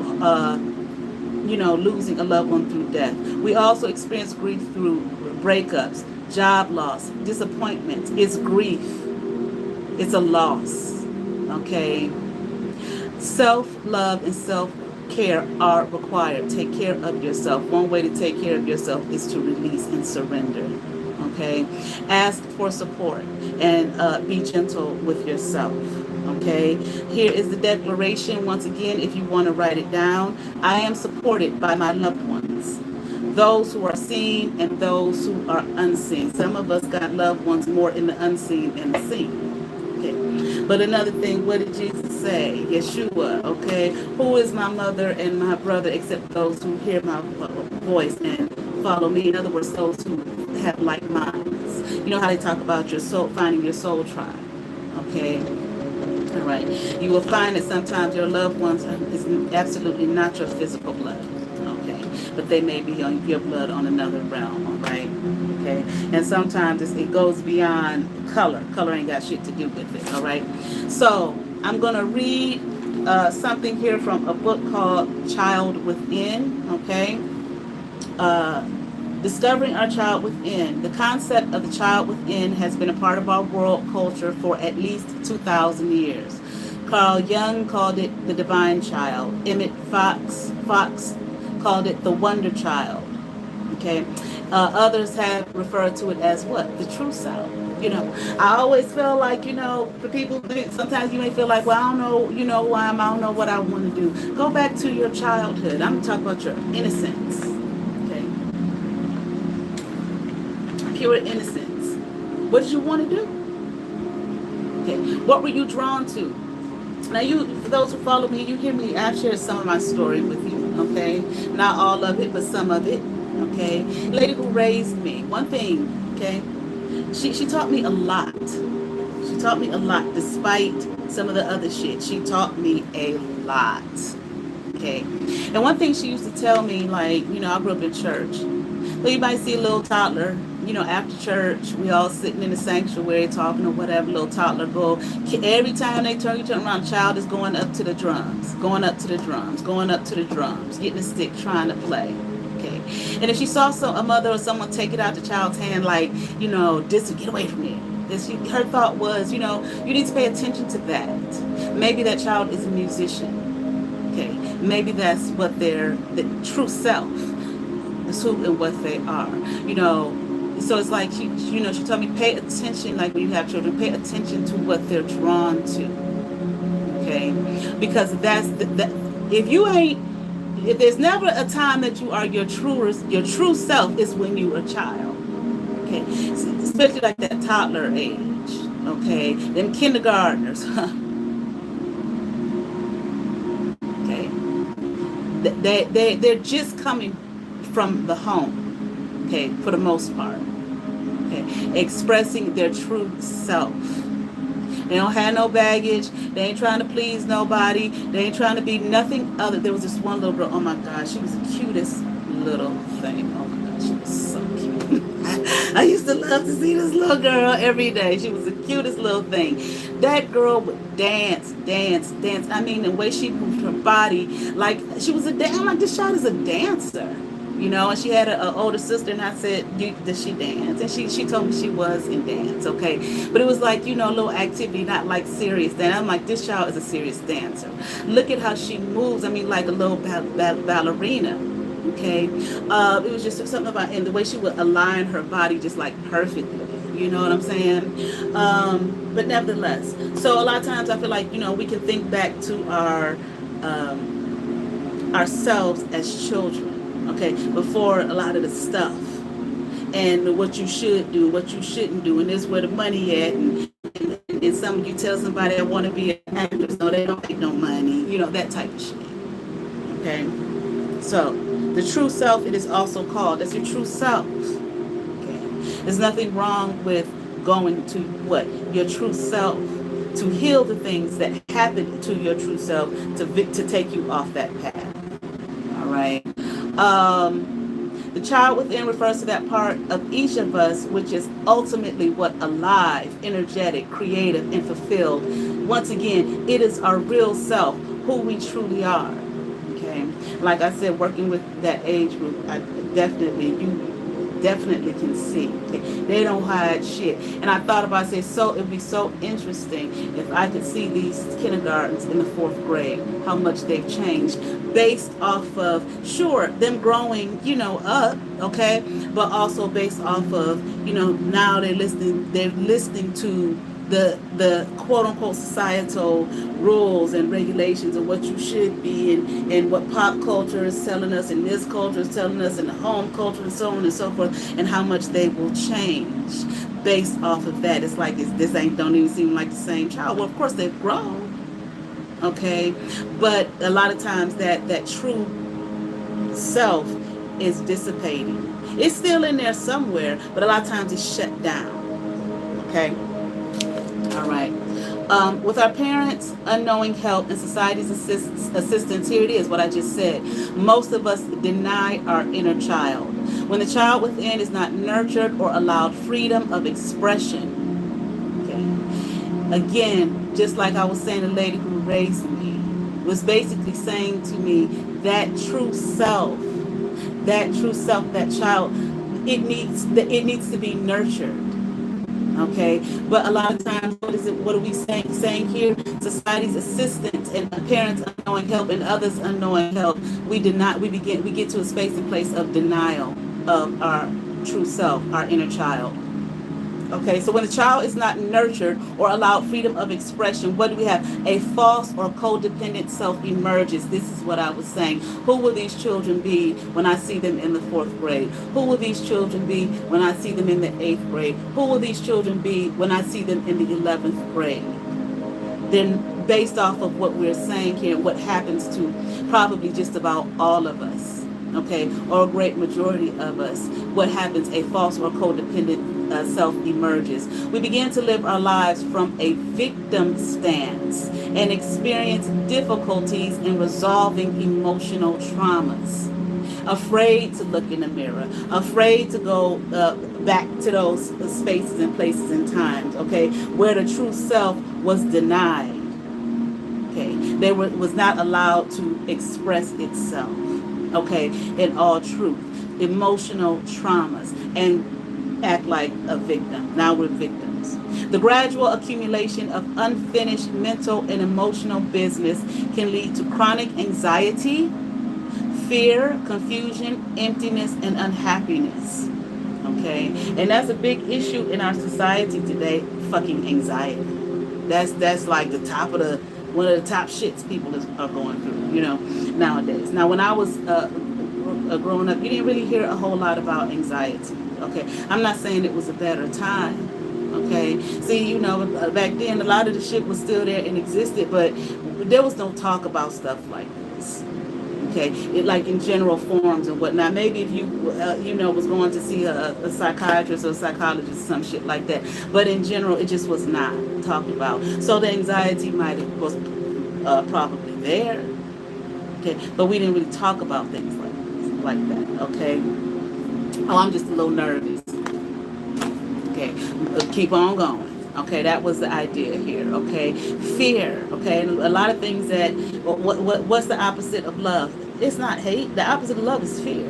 losing a loved one through death. We also experience grief through breakups, job loss, disappointment. It's grief. It's a loss. Okay? Self-love and self-care are required. Take care of yourself. One way to take care of yourself is to release and surrender. Okay? Ask for support and be gentle with yourself. Okay? Here is the declaration. Once again, if you want to write it down, I am supported by my loved ones, those who are seen and those who are unseen. Some of us got loved ones more in the unseen than the seen. Okay. But another thing, what did Jesus say? Yeshua, okay? Who is my mother and my brother except those who hear my voice and follow me? In other words, those who have like minds. You know how they talk about your soul, finding your soul tribe. Okay? All right. You will find that sometimes your loved ones is absolutely not your physical blood. Okay? But they may be on your blood on another realm. All right? Okay? And sometimes it goes beyond color. Color ain't got shit to do with it. All right? So I'm going to read something here from a book called Child Within. Okay? Discovering our child within. The concept of the child within has been a part of our world culture for at least 2,000 years. Carl Jung called it the divine child. Emmett Fox called it the wonder child. Okay, others have referred to it as what? The true self. I always feel like, for people, sometimes you may feel like, well, I don't know, who I am, I don't know what I want to do. Go back to your childhood. I'm talking about your innocence. Pure innocence. What did you want to do? Okay. What were you drawn to? Now, for those who follow me, you hear me. I've shared some of my story with you. Okay, not all of it, but some of it. Okay, lady who raised me. One thing. Okay, she taught me a lot. She taught me a lot, despite some of the other shit. She taught me a lot. Okay, and one thing she used to tell me, like, I grew up in church. So you might see a little toddler, after church, we all sitting in the sanctuary talking or whatever, little toddler go. Every time you turn around, child is going up to the drums, going up to the drums, going up to the drums, getting a stick, trying to play. Okay. And if she saw a mother or someone take it out the child's hand, like, get away from it. Her thought was, you need to pay attention to that. Maybe that child is a musician. Okay. Maybe that's what the true self is, who and what they are. So it's like she told me, pay attention, like when you have children, pay attention to what they're drawn to. Okay? Because that's if there's never a time that you are your true self is when you are a child. Okay? Especially like that toddler age. Okay? Them kindergartners. Okay? They're just coming from the home. Okay, for the most part. Okay, expressing their true self. They don't have no baggage. They ain't trying to please nobody. They ain't trying to be nothing other. There was this one little girl. Oh my God, she was the cutest little thing. Oh my God, she was so cute. I used to love to see this little girl every day. She was the cutest little thing. That girl would dance. I mean, the way she moved her body, like she was I'm like, this child is a dancer. And she had an older sister, and I said, does she dance? And she told me she was in dance, okay? But it was like, a little activity, not like serious dance. I'm like, this child is a serious dancer. Look at how she moves. I mean, like a little ballerina, okay? It was just something about, and the way she would align her body just like perfectly, You know what I'm saying? But nevertheless, so a lot of times I feel like, you know, we can think back to ourselves as children, okay, before a lot of the stuff, and what you should do, what you shouldn't do, and this where the money at, and some of you tell somebody I want to be an actress, no, they don't make no money, you know, that type of shit. Okay, so the true self, it is also called, that's your true self. Okay, there's nothing wrong with going to what your true self, to heal the things that happen to your true self, to take you off that path. All right. The child within refers to that part of each of us which is ultimately what, alive, energetic, creative, and fulfilled. Once again, it is our real self, who we truly are. Okay, like I said, working with that age group, you definitely can see. Okay? They don't hide shit. And I thought about saying, so it'd be so interesting if I could see these kindergartens in the 4th grade, how much they've changed based off of, sure, them growing, you know, up, okay, but also based off of, you know, now they're listening to the quote unquote societal rules and regulations of what you should be, and what pop culture is telling us, and this culture is telling us, and the home culture, and so on and so forth, and how much they will change based off of that. It's like this don't even seem like the same child. Well, of course they've grown, okay, but a lot of times that true self is dissipating. It's still in there somewhere, but a lot of times it's shut down. Okay. All right. With our parents' unknowing help and society's assistance, here it is, what I just said. Most of us deny our inner child. When the child within is not nurtured or allowed freedom of expression. Okay. Again, just like I was saying, the lady who raised me was basically saying to me, that true self, that child, it needs to be nurtured. Okay, but a lot of times, what are we saying here? Society's assistance and parents' unknowing help and others' unknowing help. We get to a space and place of denial of our true self, our inner child. Okay, so when a child is not nurtured or allowed freedom of expression, what do we have? A false or codependent self emerges. This is what I was saying. Who will these children be when I see them in the 4th grade? Who will these children be when I see them in the 8th grade? Who will these children be when I see them in the 11th grade? Then based off of what we're saying here, what happens to probably just about all of us, okay, or a great majority of us, what happens? A false or codependent self emerges. We begin to live our lives from a victim stance and experience difficulties in resolving emotional traumas. Afraid to look in the mirror, afraid to go back to those spaces and places and times, okay, where the true self was denied. Okay, they was not allowed to express itself, okay, in all truth. Emotional traumas, and act like a victim. Now we're victims. The gradual accumulation of unfinished mental and emotional business can lead to chronic anxiety, fear, confusion, emptiness, and unhappiness. Okay, and that's a big issue in our society today. Fucking anxiety. That's like the top of one of the top shits people are going through, you know, nowadays. Now, when I was growing up, you didn't really hear a whole lot about anxiety. Okay, I'm not saying it was a better time. Okay, see, you know, back then a lot of the shit was still there and existed, but there was no talk about stuff like this. Okay, like in general forms and whatnot. Maybe if you was going to see a psychiatrist or a psychologist or some shit like that, but in general it just was not talked about. So the anxiety was probably there. Okay, but we didn't really talk about things like that. Okay. Oh, I'm just a little nervous. Okay, keep on going. Okay, that was the idea here. Okay, fear. Okay, and a lot of things that. What's the opposite of love? It's not hate. The opposite of love is fear.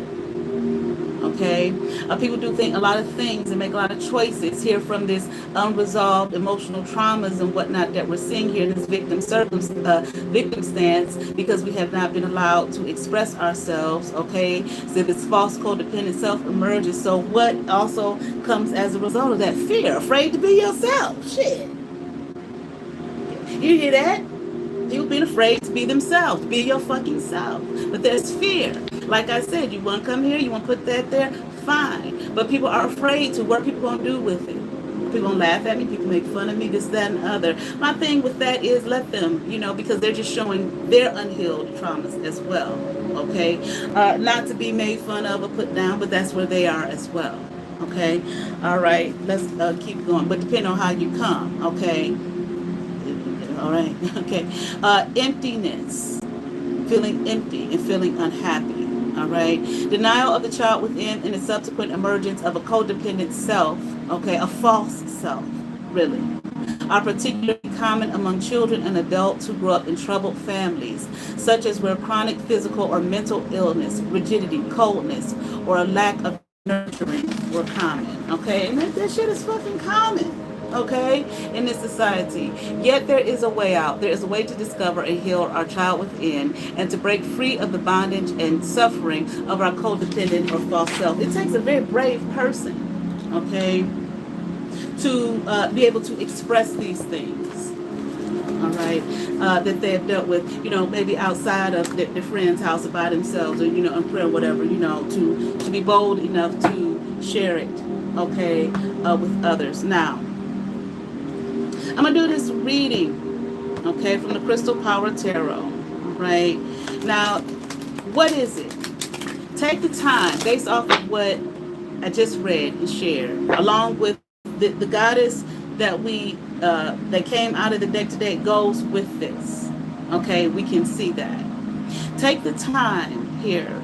Okay, people do think a lot of things and make a lot of choices here from this unresolved emotional traumas and whatnot that we're seeing here in this victim stance, because we have not been allowed to express ourselves. Okay, so this false codependent self emerges. So what also comes as a result of that? Fear, afraid to be yourself. Shit, you hear that? People being afraid to be themselves, be your fucking self. But there's fear. Like I said, you want to come here, you want to put that there, fine. But people are afraid to what people going to do with it. People gonna laugh at me, people make fun of me, this, that, and other. My thing with that is let them, because they're just showing their unhealed traumas as well. Okay, not to be made fun of or put down, but that's where they are as well. Okay, all right, let's keep going. But depending on how you come, okay. All right, okay. Emptiness, feeling empty and feeling unhappy. All right. Denial of the child within and the subsequent emergence of a codependent self, okay, a false self, really, are particularly common among children and adults who grew up in troubled families, such as where chronic physical or mental illness, rigidity, coldness, or a lack of nurturing were common. Okay, and that shit is fucking common. Okay, in this society. Yet there is a way out. There is a way to discover and heal our child within and to break free of the bondage and suffering of our codependent or false self. It takes a very brave person, okay, to be able to express these things, all right, that they have dealt with, maybe outside of their friend's house or by themselves, or, in prayer, whatever, to be bold enough to share it, okay, with others. Now, I'm going to do this reading, okay, from the Crystal Power Tarot, right? Now, what is it? Take the time, based off of what I just read and shared, along with the goddess that that came out of the deck today goes with this, okay? We can see that. Take the time here.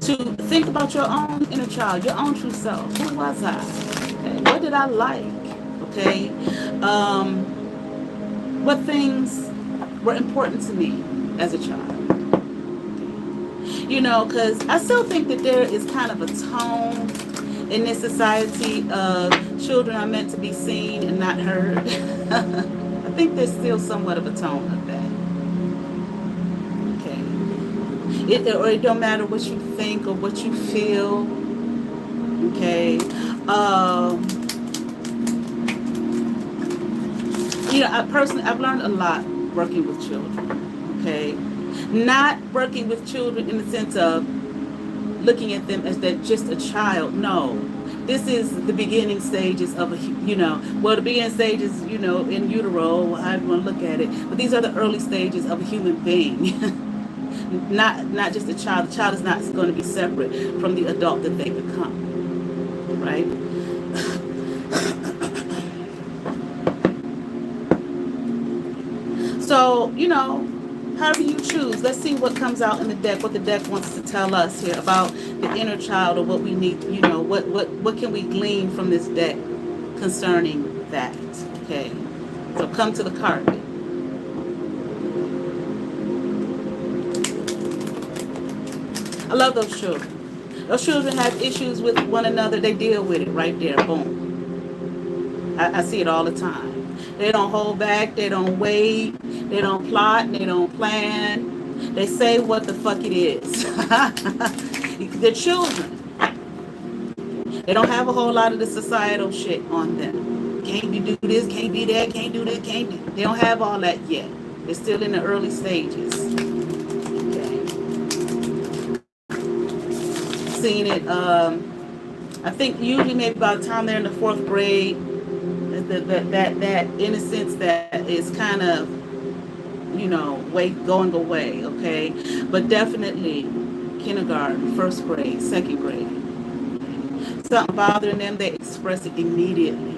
To think about your own inner child, your own true self. Who was I? Okay. What did I like? Okay. What things were important to me as a child? Because I still think that there is kind of a tone in this society of children are meant to be seen and not heard. I think there's still somewhat of a tone of that. It don't matter what you think or what you feel, okay? I've learned a lot working with children, okay? Not working with children in the sense of looking at them as they're just a child. No, this is the beginning stages of the beginning stages, in utero, however you want to look at it. But these are the early stages of a human being. Not just a child. The child is not going to be separate from the adult that they become, right? So, however you choose, let's see what comes out in the deck, what the deck wants to tell us here about the inner child, or what we need, what can we glean from this deck concerning that, okay? So come to the carpet. I love those children. Those children have issues with one another. They deal with it right there. Boom. I see it all the time. They don't hold back. They don't wait. They don't plot. They don't plan. They say what the fuck it is. They're children. They don't have a whole lot of the societal shit on them. Can't you do this? Can't be that? Can't do this? Can't do. They don't have all that yet. They're still in the early stages. Seen it, I think usually maybe by the time they're in the 4th grade, that innocence that is kind of, going away, okay? But definitely kindergarten, 1st grade, 2nd grade. Something bothering them, they express it immediately.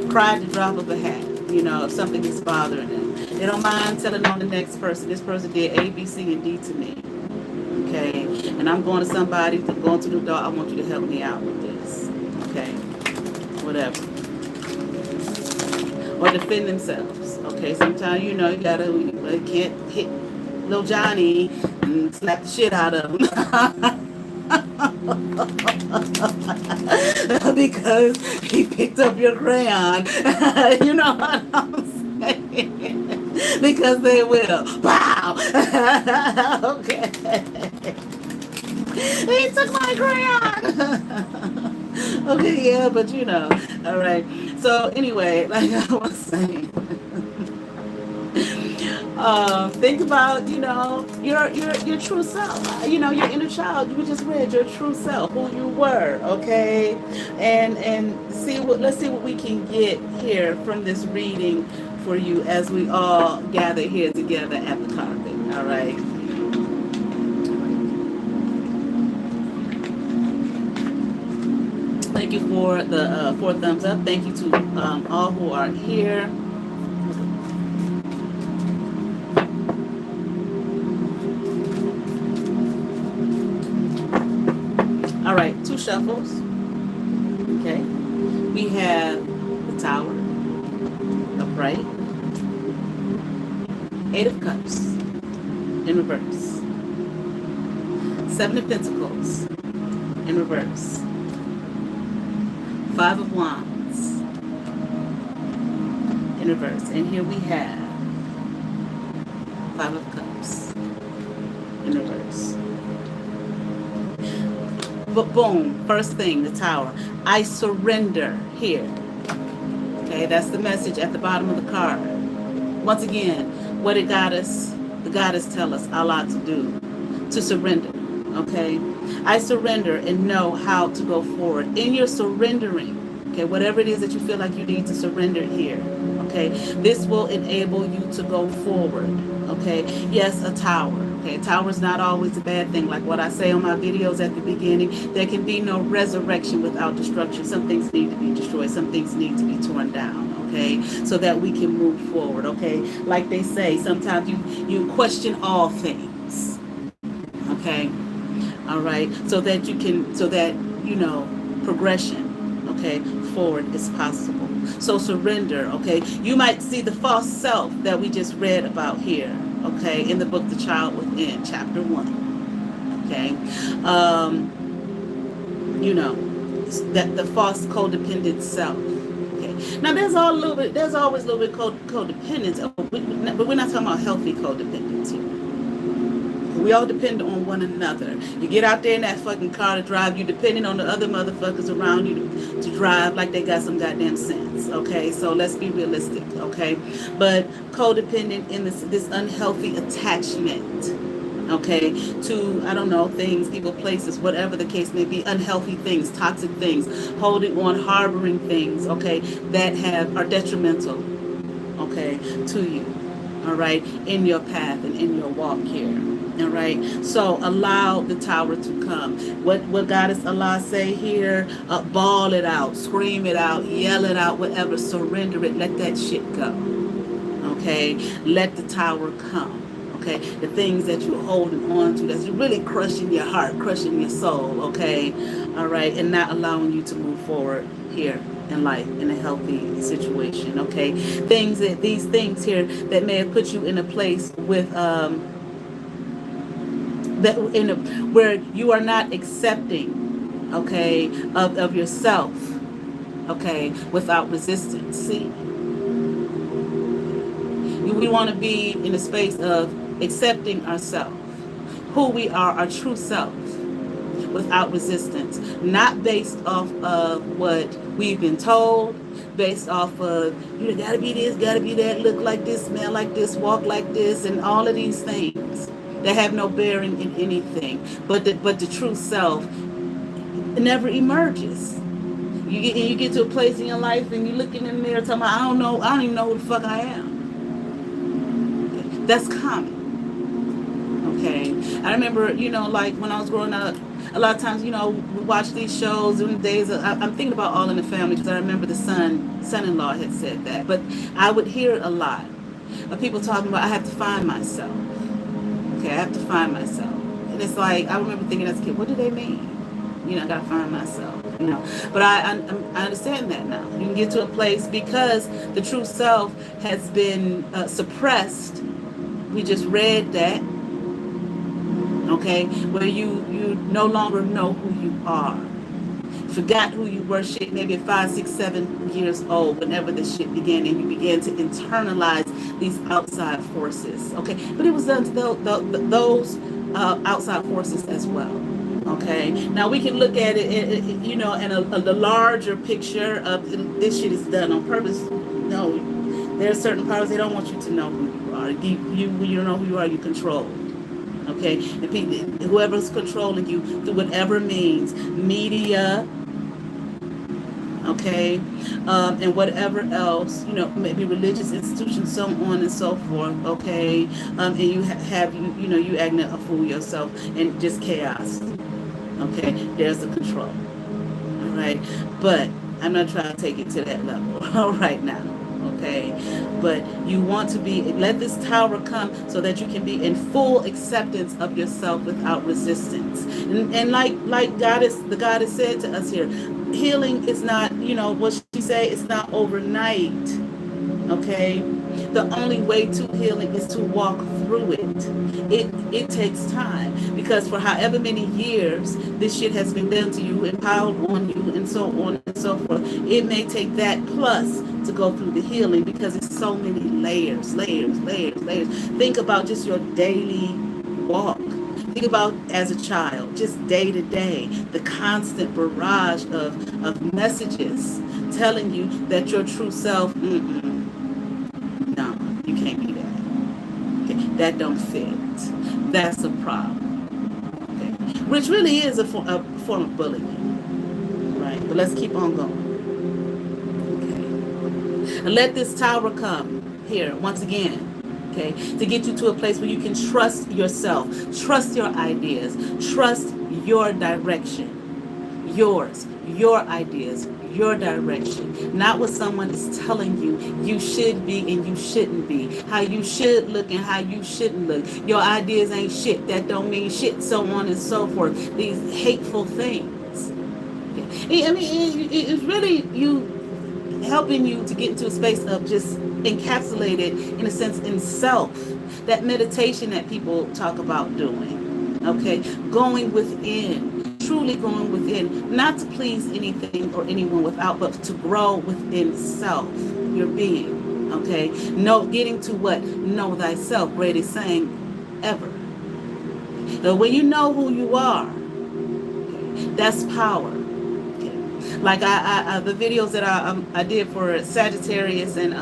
Cry at the drop of a hat, if something is bothering them. They don't mind telling on the next person, this person did A, B, C, and D to me. Okay, and I'm going to somebody, going to the door, I want you to help me out with this, okay, whatever, or defend themselves, okay, sometimes, you gotta, can't hit little Johnny and slap the shit out of him. Because he picked up your crayon. You know what I'm saying? Because they will. Wow. Okay. He took my crayon. Okay, yeah, but you know. All right. So anyway, like I was saying. Think about, you know, your true self. You know, your inner child. We just read your true self, who you were, okay? And let's see what we can get here from this reading for you as we all gather here together at the carpet. All right. Thank you for the 4 thumbs up. Thank you to all who are here. All right, 2 shuffles. Okay. We have the Tower, upright, 8 of Cups, in reverse, 7 of Pentacles, in reverse, 5 of Wands, in reverse. And here we have 5 of Cups, in reverse. But boom, first thing, the Tower. I surrender here. Okay, that's the message at the bottom of the card. Once again, what did the goddess tell us a lot to do? To surrender. Okay, I surrender and know how to go forward. In your surrendering, okay, whatever it is that you feel like you need to surrender here, okay, this will enable you to go forward. Okay, yes, a tower. Okay, tower is not always a bad thing. Like what I say on my videos at the beginning, there can be no resurrection without destruction. Some things need to be destroyed. Some things need to be torn down. Okay, so that we can move forward. Okay, like they say, sometimes you question all things. Okay, all right, so that you know progression. Okay, forward is possible. So surrender. Okay, you might see the false self that we just read about here. Okay, in the book The Child Within, chapter 1. Okay, you know, that the false codependent self. Okay, now there's always a little bit codependence, but we're not talking about healthy codependence here. We all depend on one another. You get out there in that fucking car to drive, you depending on the other motherfuckers around you to drive like they got some goddamn sense. Okay, so let's be realistic. Okay, but codependent in this unhealthy attachment. Okay, to, I don't know, things, people, places, whatever the case may be, unhealthy things, toxic things, holding on, harboring things, okay, that are detrimental, okay, to you, all right, in your path and in your walk here. All right, so allow the Tower to come. What Goddess Allah say here? Bawl it out, scream it out, yell it out, whatever. Surrender it. Let that shit go. Okay, let the Tower come. Okay, the things that you're holding on to that's really crushing your heart, crushing your soul. Okay, all right, and not allowing you to move forward here in life in a healthy situation. Okay, these things here that may have put you in a place with where you are not accepting, okay, of yourself, okay, without resistance. See, we want to be in a space of accepting ourselves, who we are, our true self, without resistance, not based off of what we've been told, based off of, you gotta be this, gotta be that, look like this, smell like this, walk like this, and all of these things that have no bearing in anything. But the true self never emerges. You get to a place in your life and you look in the mirror talking about, I don't even know who the fuck I am. Okay. That's common. Okay. I remember, you know, like when I was growing up, a lot of times, you know, we watch these shows in the days I'm thinking about All in the Family, because I remember the son-in-law had said that. But I would hear a lot of people talking about, I have to find myself. Okay, I have to find myself. And it's like, I remember thinking as a kid, what do they mean? You know, I gotta find myself, you know. But I understand that now. You can get to a place because the true self has been suppressed. We just read that, Okay, where you no longer know who you are. Forgot who you were, shit, maybe at 5, 6, 7 years old, whenever this shit began, and you began to internalize these outside forces. Okay, but it was done to those outside forces as well. Okay, now we can look at it, you know, in the larger picture of this shit is done on purpose. No, there are certain powers they don't want you to know who you are. You don't know who you are, you control. Okay, and whoever's controlling you through whatever means, media, okay, and whatever else, you know, maybe religious institutions, so on and so forth, okay, and you have you know, you acting a fool yourself and just chaos, okay, there's the control, all right, but I'm not trying to take it to that level right now, okay, but you want to let this tower come so that you can be in full acceptance of yourself without resistance, and like the goddess said to us here, healing is not, you know, what she say, it's not overnight, okay? The only way to healing is to walk through it. It takes time, because for however many years this shit has been done to you and piled on you and so on and so forth, it may take that plus to go through the healing, because it's so many layers. Think about just your daily walk. Think about as a child, just day to day, the constant barrage of messages telling you that your true self, no, you can't be that. Okay, that don't fit. That's a problem. Okay, which really is a form of bullying, right? But let's keep on going. Okay, and let this tower come here once again. Okay, to get you to a place where you can trust yourself, trust your ideas, trust your direction, your ideas, your direction, not what someone is telling you should be and you shouldn't be, how you should look and how you shouldn't look. Your ideas ain't shit, that don't mean shit, so on and so forth. These hateful things. Okay. I mean, it's really you helping you to get into a space of just encapsulated, in a sense, in self. That meditation that people talk about doing, okay, going within, truly going within, not to please anything or anyone without, but to grow within self, your being, okay, getting to what? Know thyself, greatest saying ever. So when you know who you are, that's power. Like the videos that I did for Sagittarius and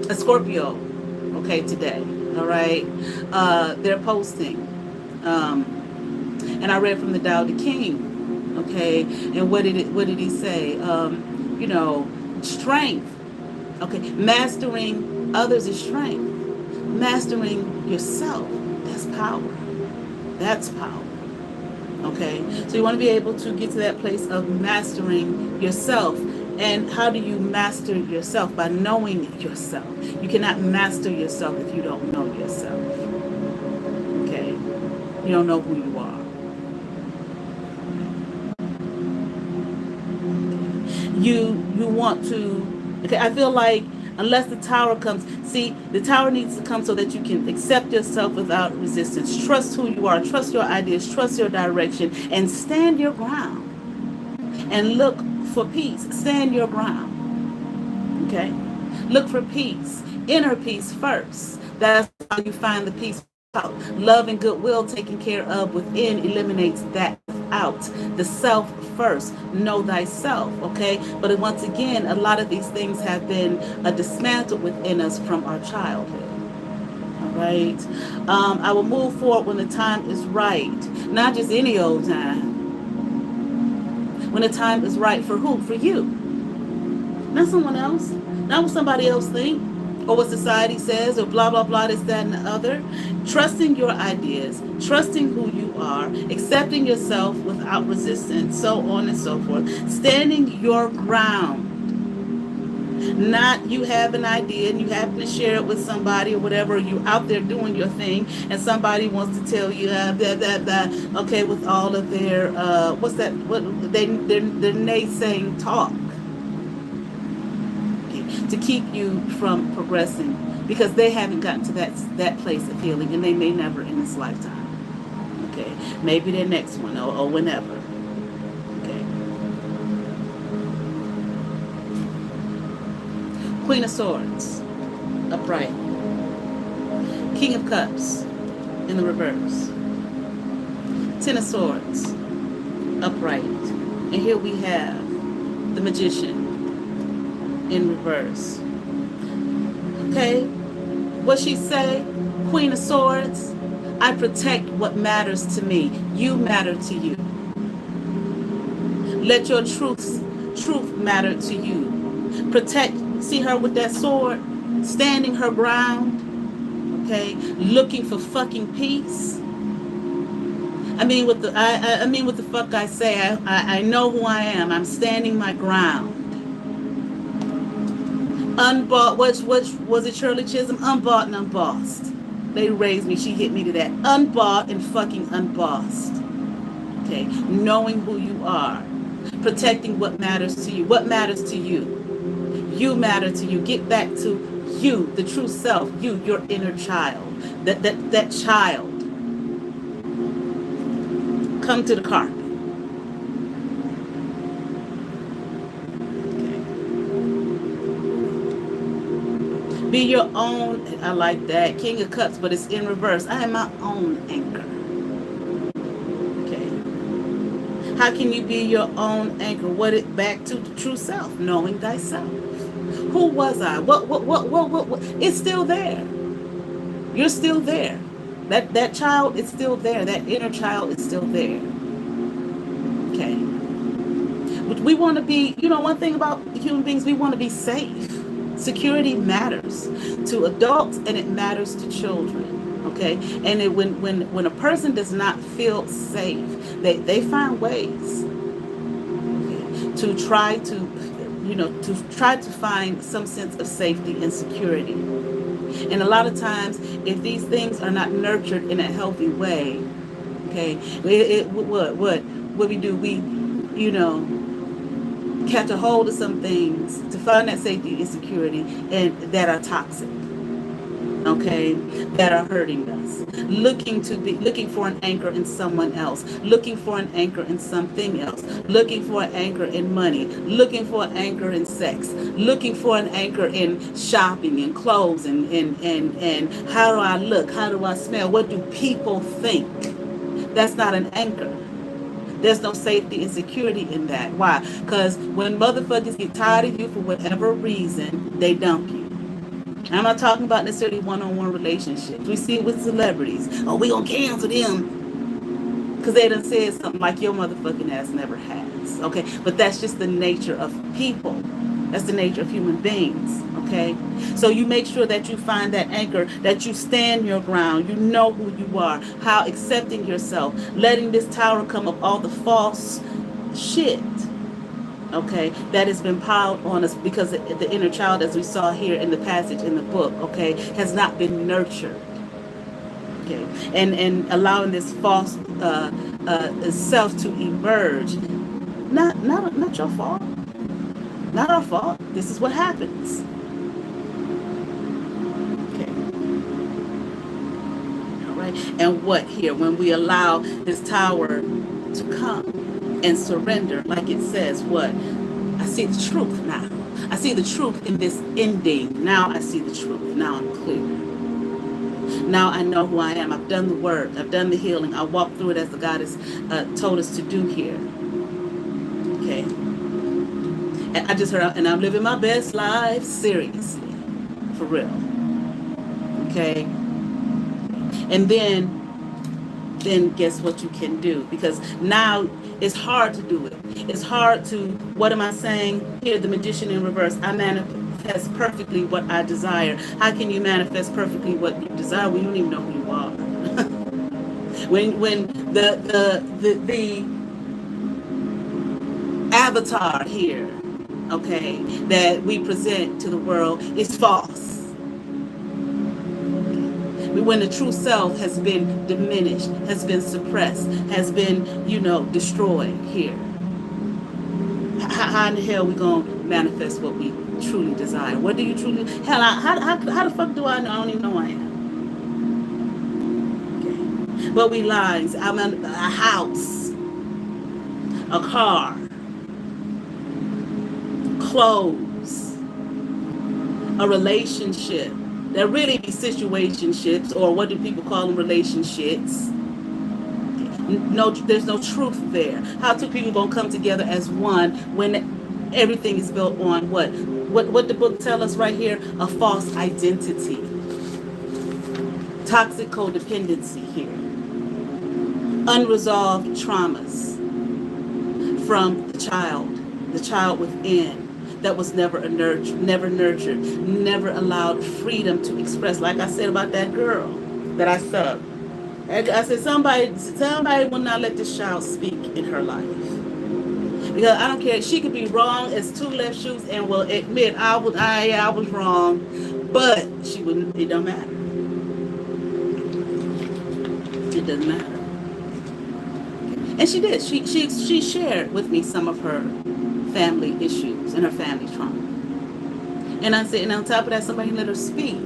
a Scorpio, okay, today, all right, they're posting, and I read from the Tao Te King, okay, and what did he say? You know, strength, okay, mastering others is strength, mastering yourself, that's power, that's power. Okay, so you want to be able to get to that place of mastering yourself. And how do you master yourself? By knowing yourself. You cannot master yourself if you don't know yourself. Okay, you don't know who you are. You want to. Okay, I feel like unless the tower comes, see, the tower needs to come so that you can accept yourself without resistance. Trust who you are, trust your ideas, trust your direction, and stand your ground. And look for peace. Stand your ground. Okay? Look for peace. Inner peace first. That's how you find the peace out. Love and goodwill taken care of within eliminates that out. The self first. Know thyself, okay? But once again, a lot of these things have been dismantled within us from our childhood. All right? I will move forward when the time is right. Not just any old time. When the time is right for who? For you. Not someone else. Not what somebody else thinks. Or what society says, or blah, blah, blah, this, that, and the other. Trusting your ideas, trusting who you are, accepting yourself without resistance, so on and so forth. Standing your ground. Not you have an idea and you happen to share it with somebody or whatever, you out there doing your thing and somebody wants to tell you okay, with all of their their naysaying talk. To keep you from progressing, because they haven't gotten to that place of healing, and they may never in this lifetime. Maybe the next one or whenever. Okay. Queen of Swords, upright. King of Cups, in the reverse. Ten of Swords, upright. And here we have the Magician in reverse. Okay, what she say? Queen of Swords, I protect what matters to me. You matter to you. Let your truth matter to you. Protect, see her with that sword, standing her ground, okay, looking for fucking peace. I mean what the fuck I say. I know who I am. I'm standing my ground. Unbought, which was it Shirley Chisholm? Unbought and unbossed. They raised me. She hit me to that. Unbought and fucking unbossed. Okay, knowing who you are, protecting what matters to you. What matters to you? You matter to you. Get back to you, the true self. You, your inner child. That child. Come to the carpet. Be your own, I like that, King of Cups, but it's in reverse. I am my own anchor. Okay. How can you be your own anchor? What it back to the true self, knowing thyself. Who was I? What? It's still there. You're still there. That child is still there. That inner child is still there. Okay. But we want to be, one thing about human beings, we want to be safe. Security matters to adults and it matters to children, okay? And when a person does not feel safe, they find ways, okay, to try to find some sense of safety and security. And a lot of times, if these things are not nurtured in a healthy way, okay, what we do, we catch a hold of some things to find that safety and security and that are toxic, okay, that are hurting us, looking for an anchor in someone else, looking for an anchor in something else, looking for an anchor in money, looking for an anchor in sex, looking for an anchor in shopping and clothes and how do I look, how do I smell, what do people think? That's not an anchor. There's no safety and security in that. Why? Because when motherfuckers get tired of you for whatever reason, they dump you. I'm not talking about necessarily one-on-one relationships. We see it with celebrities. Oh, we gonna cancel them because they done said something like your motherfucking ass never has. Okay, but that's just the nature of people. That's the nature of human beings. Okay, so you make sure that you find that anchor, that you stand your ground, you know who you are, how accepting yourself, letting this tower come up all the false shit, okay, that has been piled on us because the inner child, as we saw here in the passage in the book, okay, has not been nurtured, okay, and allowing this false self to emerge. Not your fault, not our fault. This is what happens. And what here? When we allow this tower to come and surrender, like it says, what? I see the truth now. I see the truth in this ending. Now I see the truth. Now I'm clear. Now I know who I am. I've done the work. I've done the healing. I walked through it as the God has told us to do here. Okay. And I just heard, and I'm living my best life, seriously, for real. Okay. And then guess what you can do? Because now it's hard to do it. It's hard to, what am I saying? Here, the magician in reverse. I manifest perfectly what I desire. How can you manifest perfectly what you desire when you don't even know who you are? when the avatar here, okay, that we present to the world is false. When the true self has been diminished, has been suppressed, has been, destroyed here. How in the hell are we going to manifest what we truly desire? What do you truly... Hell, how the fuck do I know? I don't even know I am. Okay. But we lies. I'm in a house, a car, clothes, a relationship. There really be situationships, or what do people call them, relationships. No, there's no truth there. How two people gonna come together as one when everything is built on what? What the book tell us right here? A false identity. Toxic codependency here. Unresolved traumas from the child within, that was never nurtured, never allowed freedom to express. Like I said about that girl that I saw. I said somebody will not let this child speak in her life. Because I don't care, she could be wrong as two left shoes and will admit I was wrong, but she wouldn't. It don't matter. It doesn't matter. And she did. She shared with me some of her family issues and her family trauma. And I said, and on top of that, somebody let her speak.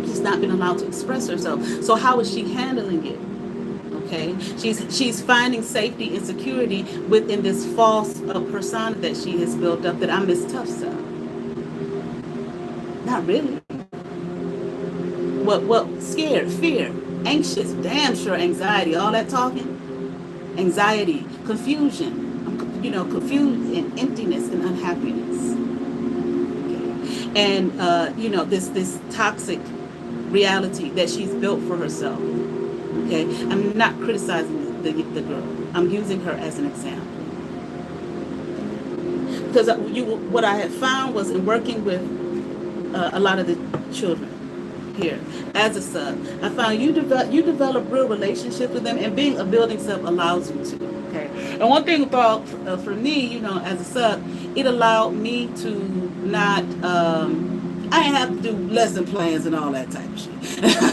She's not been allowed to express herself. So how is she handling it? Okay, she's finding safety and security within this false persona that she has built up, that I'm this tough stuff. Not really. What? Scared, fear, anxious, damn sure anxiety, all that talking. Anxiety, confusion, confused and emptiness and unhappiness. Okay. And, this toxic reality that she's built for herself. Okay, I'm not criticizing the girl. I'm using her as an example. Because what I have found was in working with a lot of the children here as a sub, I found you develop real relationships with them, and being a building sub allows you to. Okay, and one thing about for me, as a sub, it allowed me to not. I didn't have to do lesson plans and all that type of shit.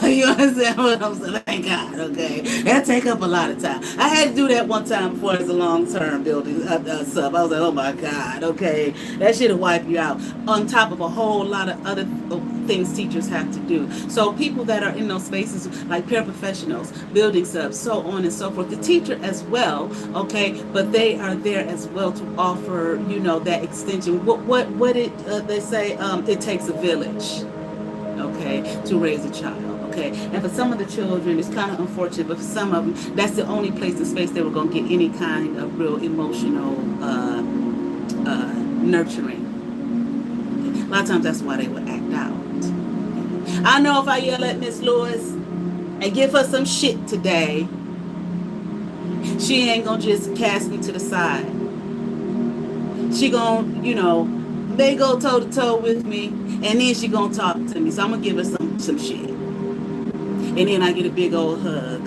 You understand what I'm saying? Thank God, okay? That take up a lot of time. I had to do that one time before as a long-term building sub. I was like, oh my God, okay? That shit will wipe you out. On top of a whole lot of other things teachers have to do. So people that are in those spaces, like paraprofessionals, building subs, so on and so forth, the teacher as well, okay? But they are there as well to offer, that extension. What they say, it takes a village, okay, to raise a child, okay? And for some of the children, it's kind of unfortunate, but for some of them, that's the only place and space they were going to get any kind of real emotional nurturing. Okay? A lot of times that's why they would act out. I know if I yell at Miss Lewis and give her some shit today, she ain't going to just cast me to the side. She going to, they go toe to toe with me, and then she gonna talk to me. So I'm gonna give her some shit, and then I get a big old hug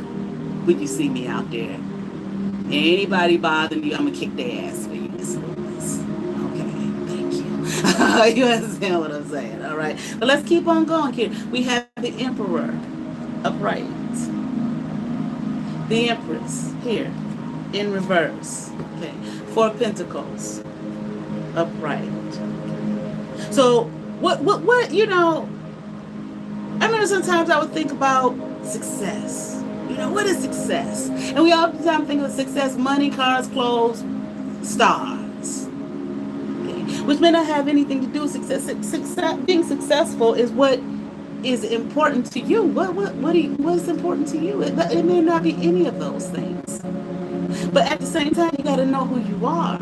when you see me out there. And anybody bothering you, I'm gonna kick their ass for you. Okay, thank you. You understand what I'm saying? All right, but let's keep on going here. We have the Emperor upright, the Empress here in reverse. Okay, Four of Pentacles upright. So what I remember sometimes I would think about success. What is success? And we all the time think of success: money, cars, clothes, stars. Okay. Which may not have anything to do with success. Being successful is what is important to you. What's important to you? It may not be any of those things. But at the same time, you got to know who you are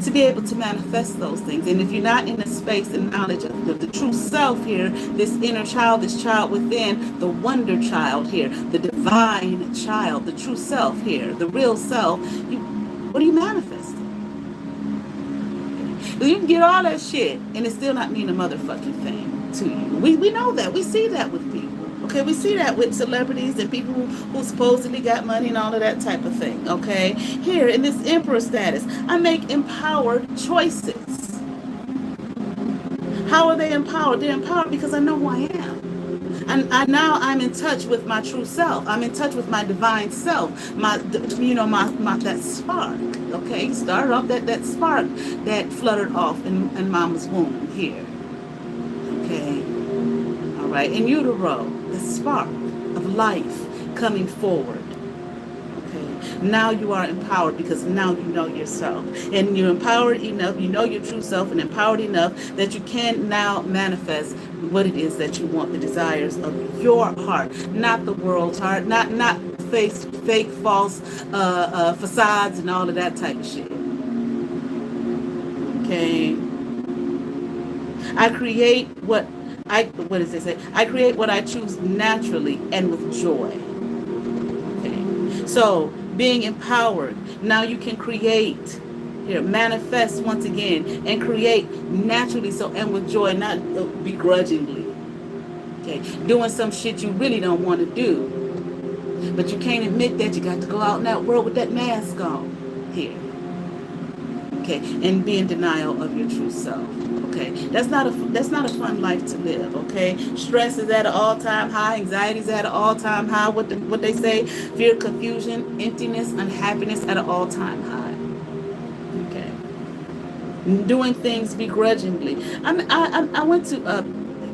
to be able to manifest those things. And if you're not in the space and knowledge of the true self here, this inner child, this child within, the wonder child here, the divine child, the true self here, the real self, what are you manifesting? You can get all that shit and it still not mean a motherfucking thing to you. We know that. We see that with people. Okay, we see that with celebrities and people who supposedly got money and all of that type of thing, okay? Here, in this emperor status, I make empowered choices. How are they empowered? They're empowered because I know who I am. And I'm in touch with my true self. I'm in touch with my divine self, that spark, okay? Started off that spark that fluttered off in mama's womb here, okay? All right, in utero, the spark of life coming forward. Okay. Now you are empowered because now you know yourself. And you're empowered enough, you know your true self and empowered enough that you can now manifest what it is that you want, the desires of your heart, not the world's heart, not fake, false facades and all of that type of shit. Okay. I create what does it say? I create what I choose naturally and with joy. Okay. So being empowered, now you can create, here, manifest once again and create naturally so and with joy, not begrudgingly. Okay. Doing some shit you really don't want to do. But you can't admit that you got to go out in that world with that mask on. Here. Okay. And be in denial of your true self. Okay, that's not a fun life to live. Okay, stress is at an all-time high, anxiety is at an all-time high. What they say, fear, confusion, emptiness, unhappiness at an all-time high. Okay, doing things begrudgingly. I went to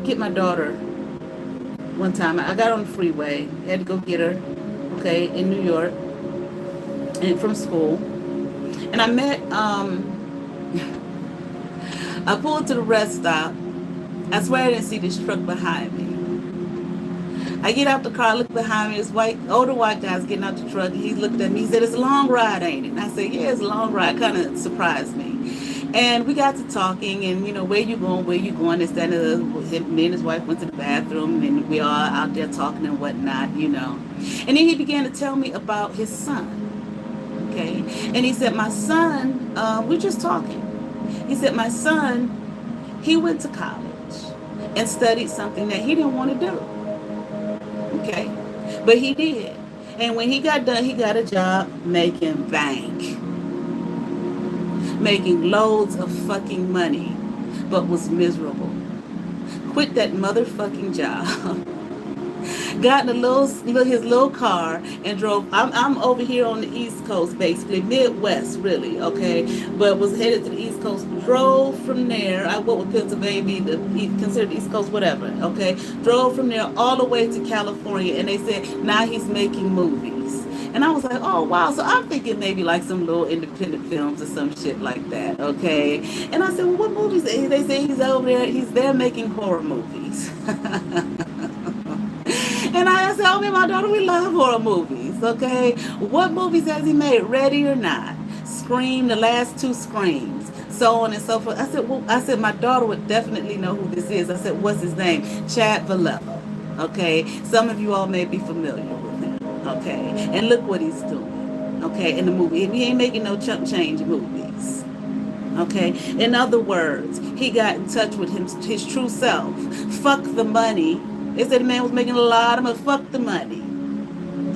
get my daughter one time. I got on the freeway, had to go get her. Okay, in New York, and from school, and I met I pulled to the rest stop. I swear I didn't see this truck behind me. I get out the car, look behind me. This older white guy's getting out the truck. He looked at me. He said, "It's a long ride, ain't it?" And I said, "Yeah, it's a long ride." Kind of surprised me. And we got to talking, and where you going? Where you going? This, that, and me and his wife went to the bathroom, and we all out there talking and whatnot, And then he began to tell me about his son. Okay, and he said, "My son, we're just talking." He said, "My son, he went to college and studied something that he didn't want to do. Okay? But he did. And when he got done, he got a job making bank. Making loads of fucking money, but was miserable. Quit that motherfucking job. Got in his little car and drove. I'm over here on the East Coast, basically Midwest, really, okay. But was headed to the East Coast. Drove from there. I went with Pennsylvania, considered the East Coast, whatever, okay. Drove from there all the way to California, and they said now he's making movies. And I was like, oh wow. So I'm thinking maybe like some little independent films or some shit like that, okay. And I said, well, what movies? They say he's over there. He's there making horror movies. And I said, oh, me and my daughter, we love horror movies, okay? What movies has he made? Ready or Not? Scream, the last 2 Screams, so on and so forth. I said, my daughter would definitely know who this is. I said, what's his name? Chad Vallella, okay? Some of you all may be familiar with him, okay? And look what he's doing, okay, in the movie. He ain't making no chump change movies. Okay. In other words, he got in touch with his true self. Fuck the money. They said the man was making a lot of money. Fuck the money.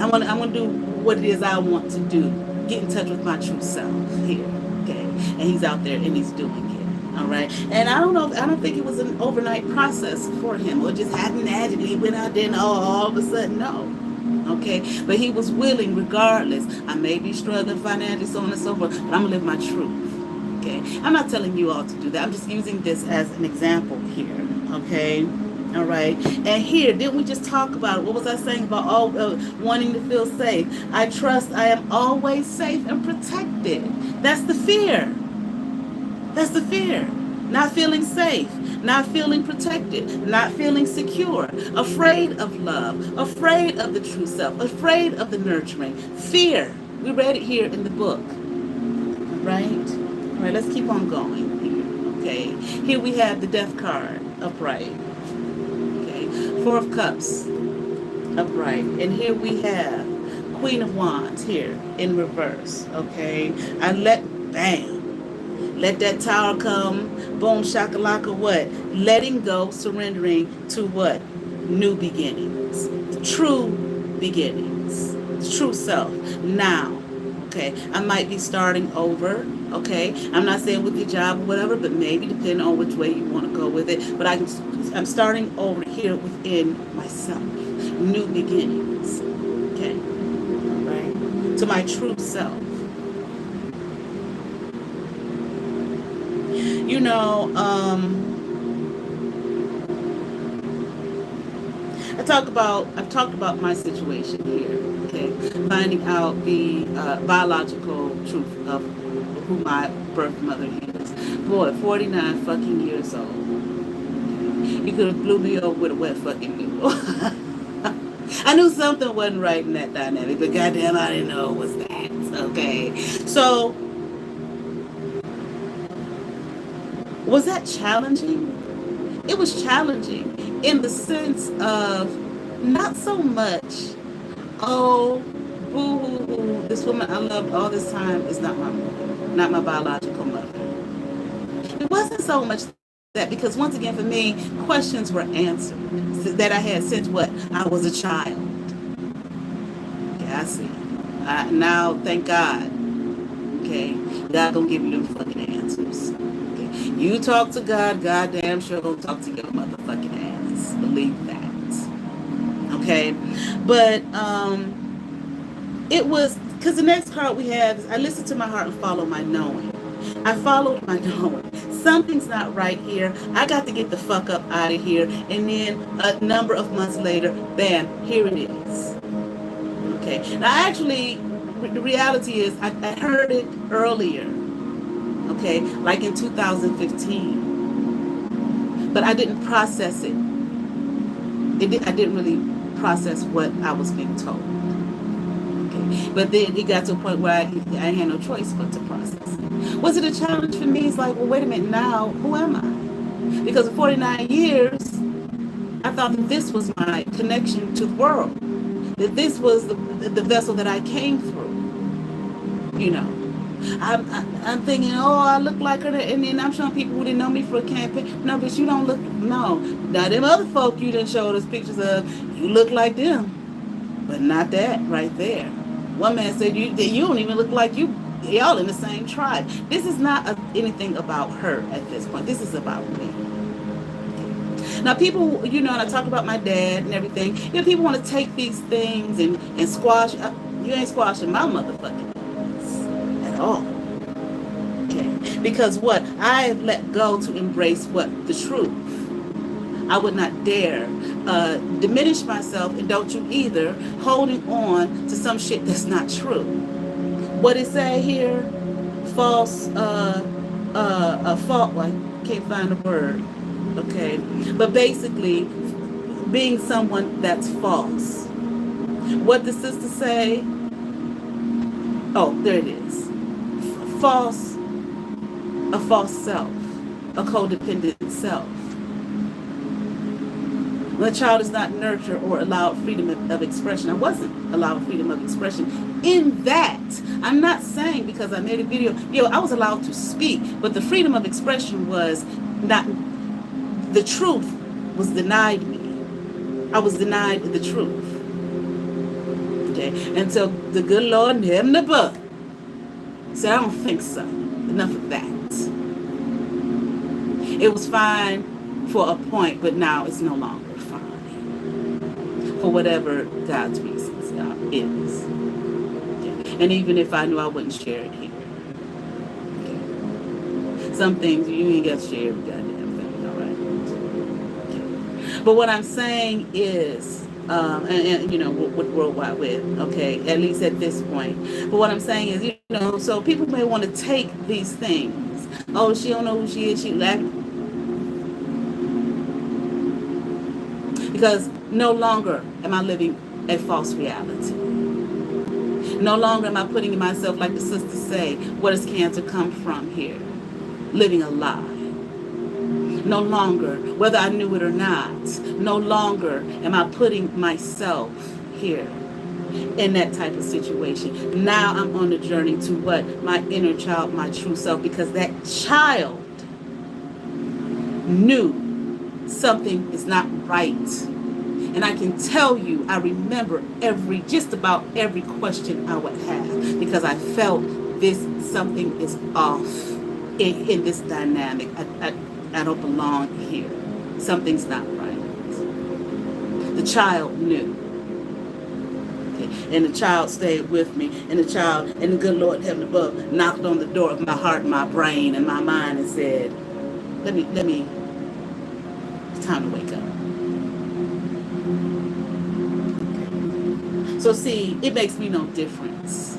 I'm gonna do what it is I want to do. Get in touch with my true self here. Okay. And he's out there and he's doing it. All right. And I don't think it was an overnight process for him, or just happened naturally. He went out there and all of a sudden, no. Okay. But he was willing regardless. I may be struggling financially, so on and so forth, but I'm gonna live my truth. Okay. I'm not telling you all to do that. I'm just using this as an example here. Okay. All right. And here, didn't we just talk about it? What was I saying about wanting to feel safe? I trust I am always safe and protected. That's the fear. That's the fear. Not feeling safe, not feeling protected, not feeling secure, afraid of love, afraid of the true self, afraid of the nurturing. Fear. We read it here in the book. All right. All right, let's keep on going here. Okay. Here we have the Death card upright. 4 of Cups upright, and here we have Queen of Wands here in reverse. Okay, I let that tower come, boom shakalaka. What? Letting go, surrendering to what? New beginnings, true beginnings, true self. Now, okay, I might be starting over. Okay, I'm not saying with your job or whatever, but maybe depending on which way you want to go with it. But I'm starting over here within myself. New beginnings. Okay, all right, to my true self. I've talked about my situation here, okay? Finding out the biological truth of who my birth mother is. Boy, 49 fucking years old. You could have blew me over with a wet fucking noodle. I knew something wasn't right in that dynamic, but goddamn, I didn't know it was that. Okay, so was that challenging? It was challenging in the sense of not so much, oh, boo hoo hoo, this woman I loved all this time is not my mother, not my biological mother. It wasn't so much that, because once again for me, questions were answered that I had since what? I was a child. Yeah, I see. Now, thank God, okay, God gonna give you them fucking answers. Okay? You talk to God, God damn sure gonna talk to your motherfucking ass. Believe that. Okay, but it was because the next card we have is I listen to my heart and follow my knowing. I followed my knowing. Something's not right here. I got to get the fuck up out of here. And then a number of months later, bam, here it is. Okay. Now, actually, the reality is I heard it earlier. Okay. Like in 2015. But I didn't process it. I didn't really process what I was being told. Okay. But then it got to a point where I had no choice but to process it. Was it a challenge for me? It's like, well, wait a minute now, who am I? Because for 49 years, I thought that this was my connection to the world. That this was the vessel that I came through. You know. I'm thinking, oh, I look like her, and then I'm showing people who didn't know me for a campaign. No, but you don't look, no. Now, them other folk you done showed us pictures of, you look like them. But not that right there. One man said, you don't even look like you. Y'all in the same tribe. This is not anything about her at this point. This is about me. Now, people, you know, and I talk about my dad and everything. You know, people want to take these things and squash. You ain't squashing my motherfucking ass at all. Okay. Because what? I have let go to embrace what? The truth. I would not dare diminish myself, and don't you either, holding on to some shit that's not true. What it say here? False, fault. Well, I can't find the word. Okay. But basically, being someone that's false. What the sister say? Oh, there it is. False, a false self, a codependent self. When a child is not nurtured or allowed freedom of expression. I wasn't allowed freedom of expression. In that, I'm not saying because I made a video, I was allowed to speak, but the freedom of expression was not, the truth was denied me. I was denied the truth. Okay, and so the good Lord in heaven above said, I don't think so. Enough of that. It was fine for a point, but now it's no longer. For whatever God's reasons is. Okay. And even if I knew, I wouldn't share it here. Okay. Some things you ain't got to share with goddamn thing, all right? Okay. But what I'm saying is, and you know, with World Wide Web, okay, at least at this point. But what I'm saying is, you know, so people may want to take these things. Oh, she don't know who she is. She lack. Because no longer am I living a false reality. No longer am I putting myself, like the sisters say, where does cancer come from here? Living a lie. No longer, whether I knew it or not, no longer am I putting myself here in that type of situation. Now I'm on the journey to what? My inner child, my true self, because that child knew something is not right. And I can tell you, I remember just about every question I would have, because I felt something is off in this dynamic. I don't belong here. Something's not right. The child knew. Okay. And the child stayed with me, and the good Lord in heaven above knocked on the door of my heart and my brain and my mind and said, let me, it's time to wake up. So see, it makes me no difference.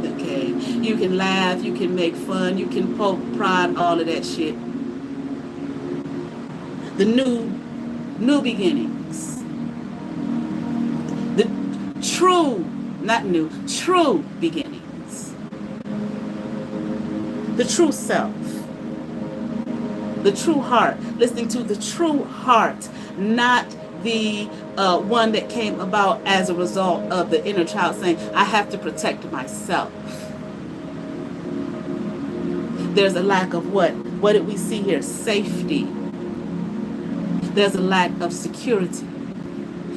Okay, you can laugh, you can make fun, you can poke, prod, all of that shit. The new beginnings. The true, not new, true beginnings. The true self. The true heart. Listening to the true heart, not the one that came about as a result of the inner child saying, I have to protect myself. There's a lack of what? What did we see here? Safety. There's a lack of security.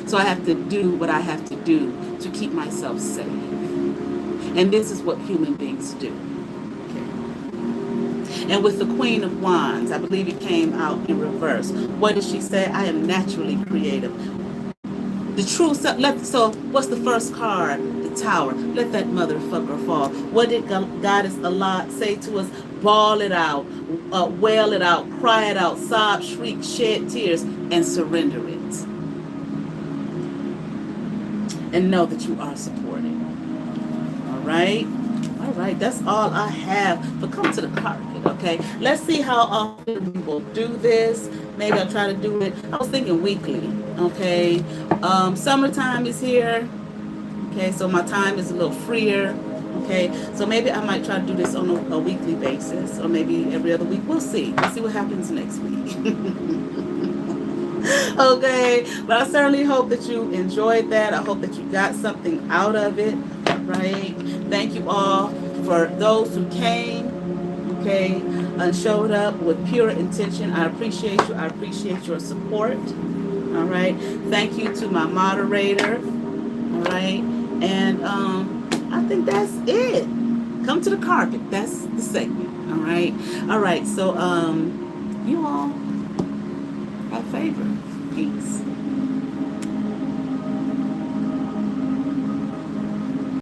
So I have to do what I have to do to keep myself safe. And this is what human beings do. Okay. And with the Queen of Wands, I believe it came out in reverse. What did she say? I am naturally creative. The true self. So what's the first card? The Tower. Let that motherfucker fall. What did Goddess Allah say to us? Bawl it out, wail it out, cry it out, sob, shriek, shed tears, and surrender it. And know that you are supported. All right? All right, that's all I have. But come to the carpet, okay? Let's see how often we will do this. Maybe I'll try to do it. I was thinking weekly, okay? Summertime is here, okay? So my time is a little freer. Okay, so maybe I might try to do this on a weekly basis, or maybe every other week. We'll see. We'll see what happens next week. Okay, but I certainly hope that you enjoyed that. I hope that you got something out of it, right? Thank you all for those who came, okay, and showed up with pure intention. I appreciate you. I appreciate your support, all right? Thank you to my moderator, all right? And, I think that's it. Come to the carpet. That's the segment. All right. All right. So, you all have favor. Peace.